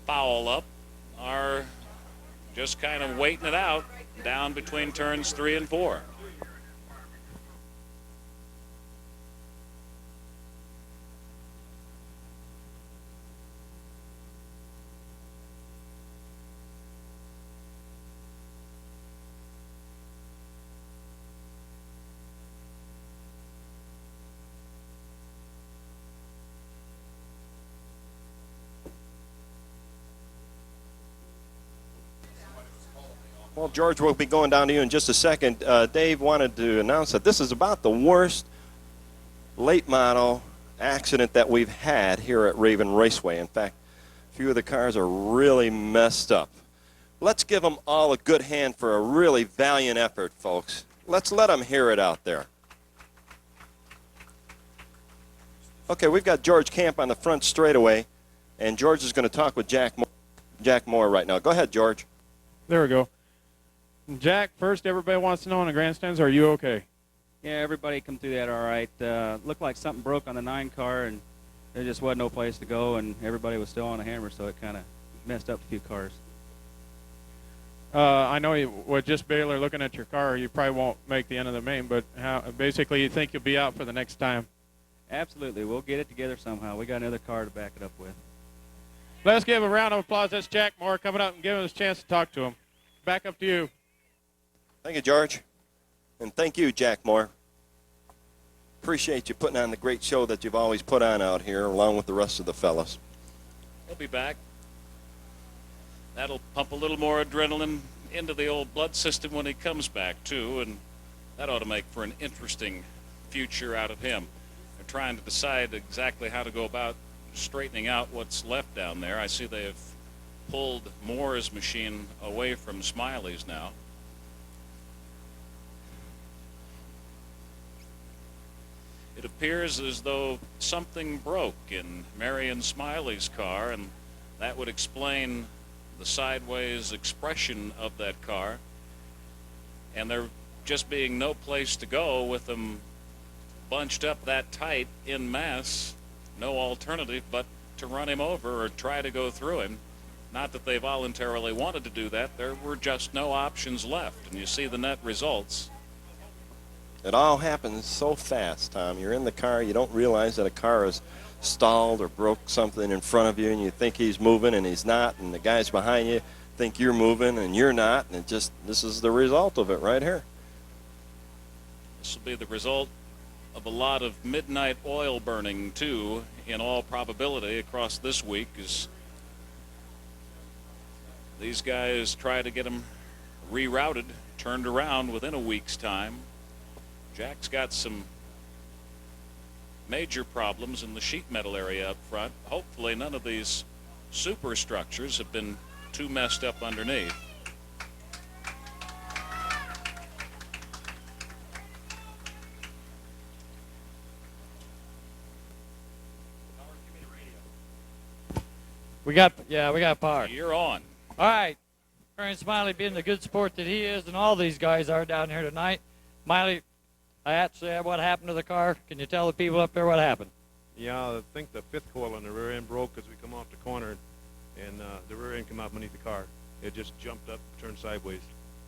foul up, are just kind of waiting it out down between turns 3 and 4. Well, George, we'll be going down to you in just a second. Dave wanted to announce that this is about the worst late model accident that we've had here at Raven Raceway. In fact, a few of the cars are really messed up. Let's give them all a good hand for a really valiant effort, folks. Let's let them hear it out there. Okay, we've got George Camp on the front straightaway, and George is going to talk with Jack Moore right now. Go ahead, George. There we go. Jack, first, everybody wants to know in the grandstands, are you okay? Yeah, everybody come through that all right. Looked like something broke on the 9 car, and there just wasn't no place to go, and everybody was still on the hammer, so it kind of messed up a few cars. I know with just Baylor looking at your car, you probably won't make the end of the main, but basically you think you'll be out for the next time? Absolutely. We'll get it together somehow. We got another car to back it up with. Let's give a round of applause. That's Jack Moore coming up and giving us a chance to talk to him. Back up to you. Thank you, George. And thank you, Jack Moore. Appreciate you putting on the great show that you've always put on out here, along with the rest of the fellas. He'll be back. That'll pump a little more adrenaline into the old blood system when he comes back, too, and that ought to make for an interesting future out of him. They're trying to decide exactly how to go about straightening out what's left down there. I see they have pulled Moore's machine away from Smiley's now. It appears as though something broke in Marion Smiley's car, and that would explain the sideways expression of that car. And there just being no place to go with them bunched up that tight in mass, no alternative but to run him over or try to go through him. Not that they voluntarily wanted to do that. There were just no options left, and you see the net results. It all happens so fast, Tom. You're in the car, you don't realize that a car is stalled or broke something in front of you, and you think he's moving and he's not, and the guys behind you think you're moving and you're not, and this is the result of it right here. This will be the result of a lot of midnight oil burning, too, in all probability across this week, as these guys try to get them rerouted, turned around within a week's time. Jack's got some major problems in the sheet metal area up front. Hopefully none of these superstructures have been too messed up underneath. We got power. You're on. All right. Marion Smiley being the good sport that he is, and all these guys are down here tonight. Smiley, I actually have what happened to the car. Can you tell the people up there what happened? Yeah, I think the 5th coil on the rear end broke as we come off the corner, and the rear end came out beneath the car. It just jumped up, turned sideways.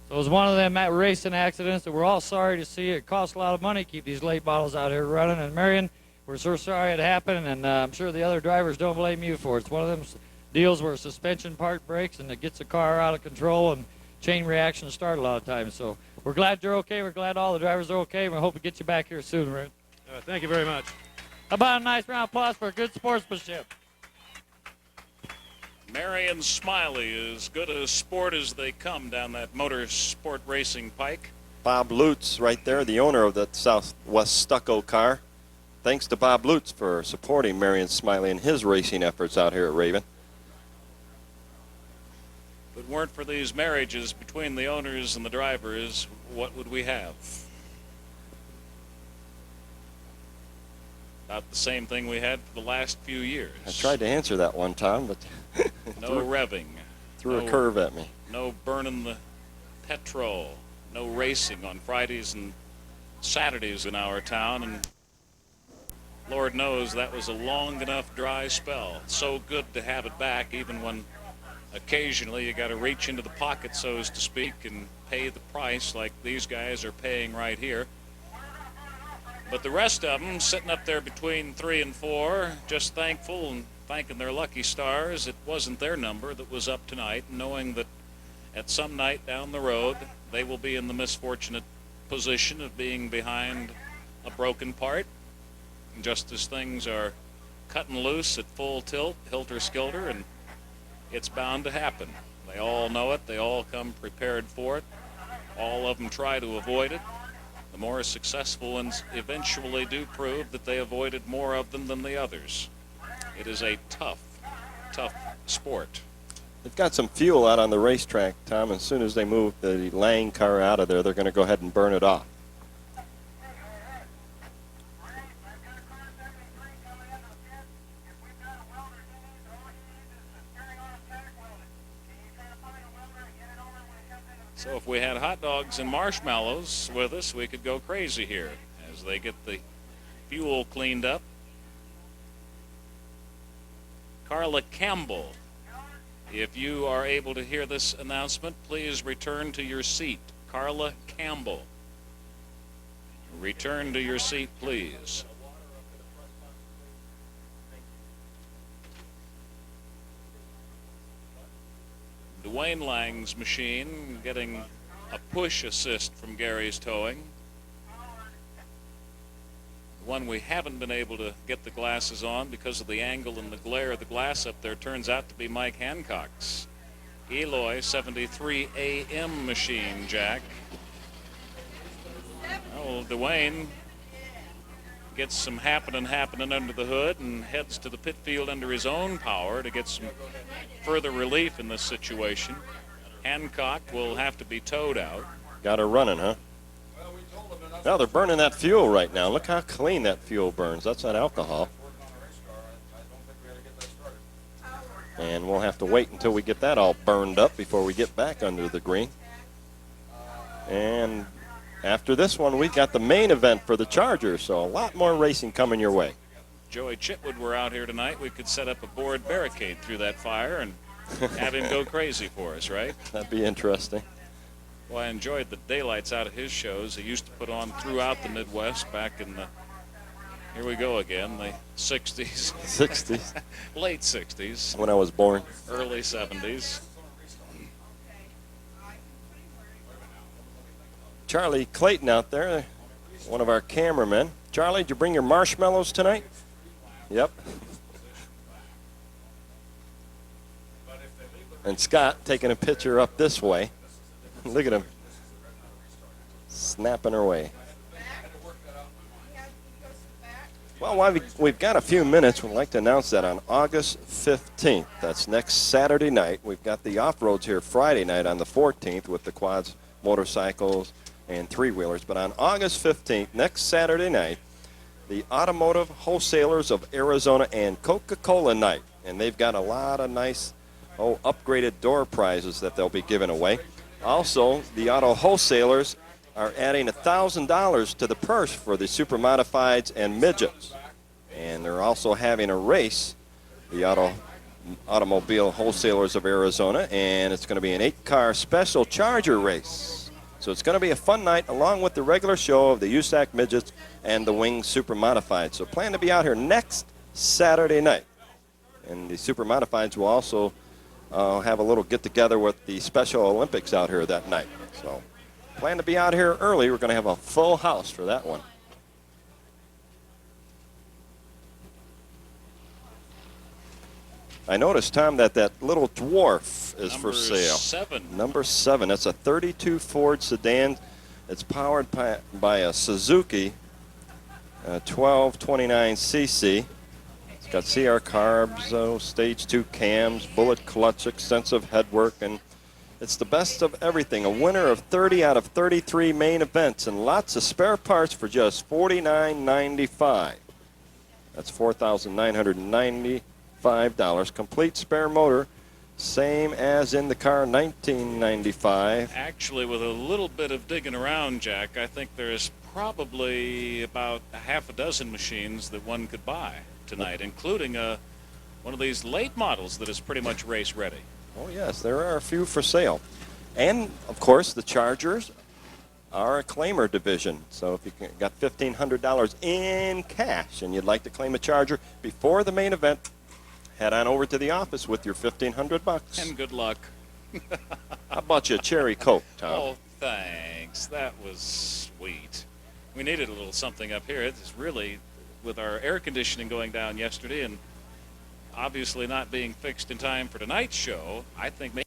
So it was one of them racing accidents that we're all sorry to see. It costs a lot of money to keep these late models out here running. And Marion, we're so sorry it happened, and I'm sure the other drivers don't blame you for it. It's one of them deals where a suspension part breaks and it gets the car out of control and chain reactions start a lot of times. So we're glad you're okay. We're glad all the drivers are okay. We hope to get you back here soon, Marion. Thank you very much. How about a nice round of applause for good sportsmanship? Marion Smiley, as good a sport as they come down that motorsport racing pike. Bob Lutes right there, the owner of that Southwest Stucco car. Thanks to Bob Lutes for supporting Marion Smiley in his racing efforts out here at Raven. If it weren't for these marriages between the owners and the drivers, what would we have? About the same thing we had for the last few years. I tried to answer that one time, but no revving. Threw a curve at me. No burning the petrol. No racing on Fridays and Saturdays in our town. And Lord knows that was a long enough dry spell. So good to have it back, even when occasionally you got to reach into the pocket, so as to speak, and pay the price like these guys are paying right here. But the rest of them sitting up there between 3 and 4, just thankful and thanking their lucky stars it wasn't their number that was up tonight, knowing that at some night down the road they will be in the misfortunate position of being behind a broken part. And just as things are cutting loose at full tilt, hilter-skelter, and it's bound to happen. They all know it. They all come prepared for it. All of them try to avoid it. The more successful ones eventually do prove that they avoided more of them than the others. It is a tough, tough sport. They've got some fuel out on the racetrack, Tom. As soon as they move the Lang car out of there, they're going to go ahead and burn it off. So if we had hot dogs and marshmallows with us, we could go crazy here as they get the fuel cleaned up. Carla Campbell, if you are able to hear this announcement, please return to your seat. Carla Campbell, return to your seat, please. Dwayne Lang's machine getting a push assist from Gary's towing. The one we haven't been able to get the glasses on because of the angle and the glare of the glass up there turns out to be Mike Hancock's Eloy 73 AM machine, Jack. Well, Dwayne gets some happening under the hood and heads to the pit field under his own power to get some further relief in this situation. Hancock will have to be towed out. Got her running, huh? Now they're burning that fuel right now. Look how clean that fuel burns. That's not alcohol. And we'll have to wait until we get that all burned up before we get back under the green. And after this one, we got the main event for the Chargers, so a lot more racing coming your way. Joey Chitwood were out here tonight. We could set up a board barricade through that fire and have him go crazy for us, right? That'd be interesting. Well, I enjoyed the daylights out of his shows. He used to put on throughout the Midwest back in the, here we go again, the 60s. 60s. Late 60s. When I was born. Early 70s. Charlie Clayton out there, one of our cameramen. Charlie, did you bring your marshmallows tonight? Yep. And Scott taking a picture up this way. Look at him. Snapping her way. Well, while we've got a few minutes, we'd like to announce that on August 15th, that's next Saturday night, we've got the off-roads here Friday night on the 14th with the quads, motorcycles, and three-wheelers. But on August 15th, next Saturday night, the Automotive Wholesalers of Arizona and Coca-Cola night. And they've got a lot of nice, upgraded door prizes that they'll be giving away. Also, the Auto Wholesalers are adding $1,000 to the purse for the super modifieds and midgets. And they're also having a race, the Automobile Wholesalers of Arizona, and it's going to be an 8-car special Charger race. So it's going to be a fun night along with the regular show of the USAC midgets and the Wing Super Modified. So plan to be out here next Saturday night. And the Super Modifieds will also have a little get-together with the Special Olympics out here that night. So plan to be out here early. We're going to have a full house for that one. I noticed, Tom, that little dwarf is for sale. Number 7. That's a 32 Ford sedan. It's powered by a Suzuki 1229cc. It's got CR carbs, stage 2 cams, bullet clutch, extensive headwork, and it's the best of everything. A winner of 30 out of 33 main events and lots of spare parts for just $49.95. That's $4,995. Complete spare motor, same as in the car, $19.95. Actually, with a little bit of digging around, Jack, I think there's probably about a half a dozen machines that one could buy tonight, including one of these late models that is pretty much race ready. Oh yes, there are a few for sale. And of course the Chargers are a claimer division. So if you got $1,500 in cash and you'd like to claim a Charger before the main event, head on over to the office with your $1,500. And good luck. How about you a cherry Coke, Tom? Oh, thanks. That was sweet. We needed a little something up here. It's really, with our air conditioning going down yesterday and obviously not being fixed in time for tonight's show, I think maybe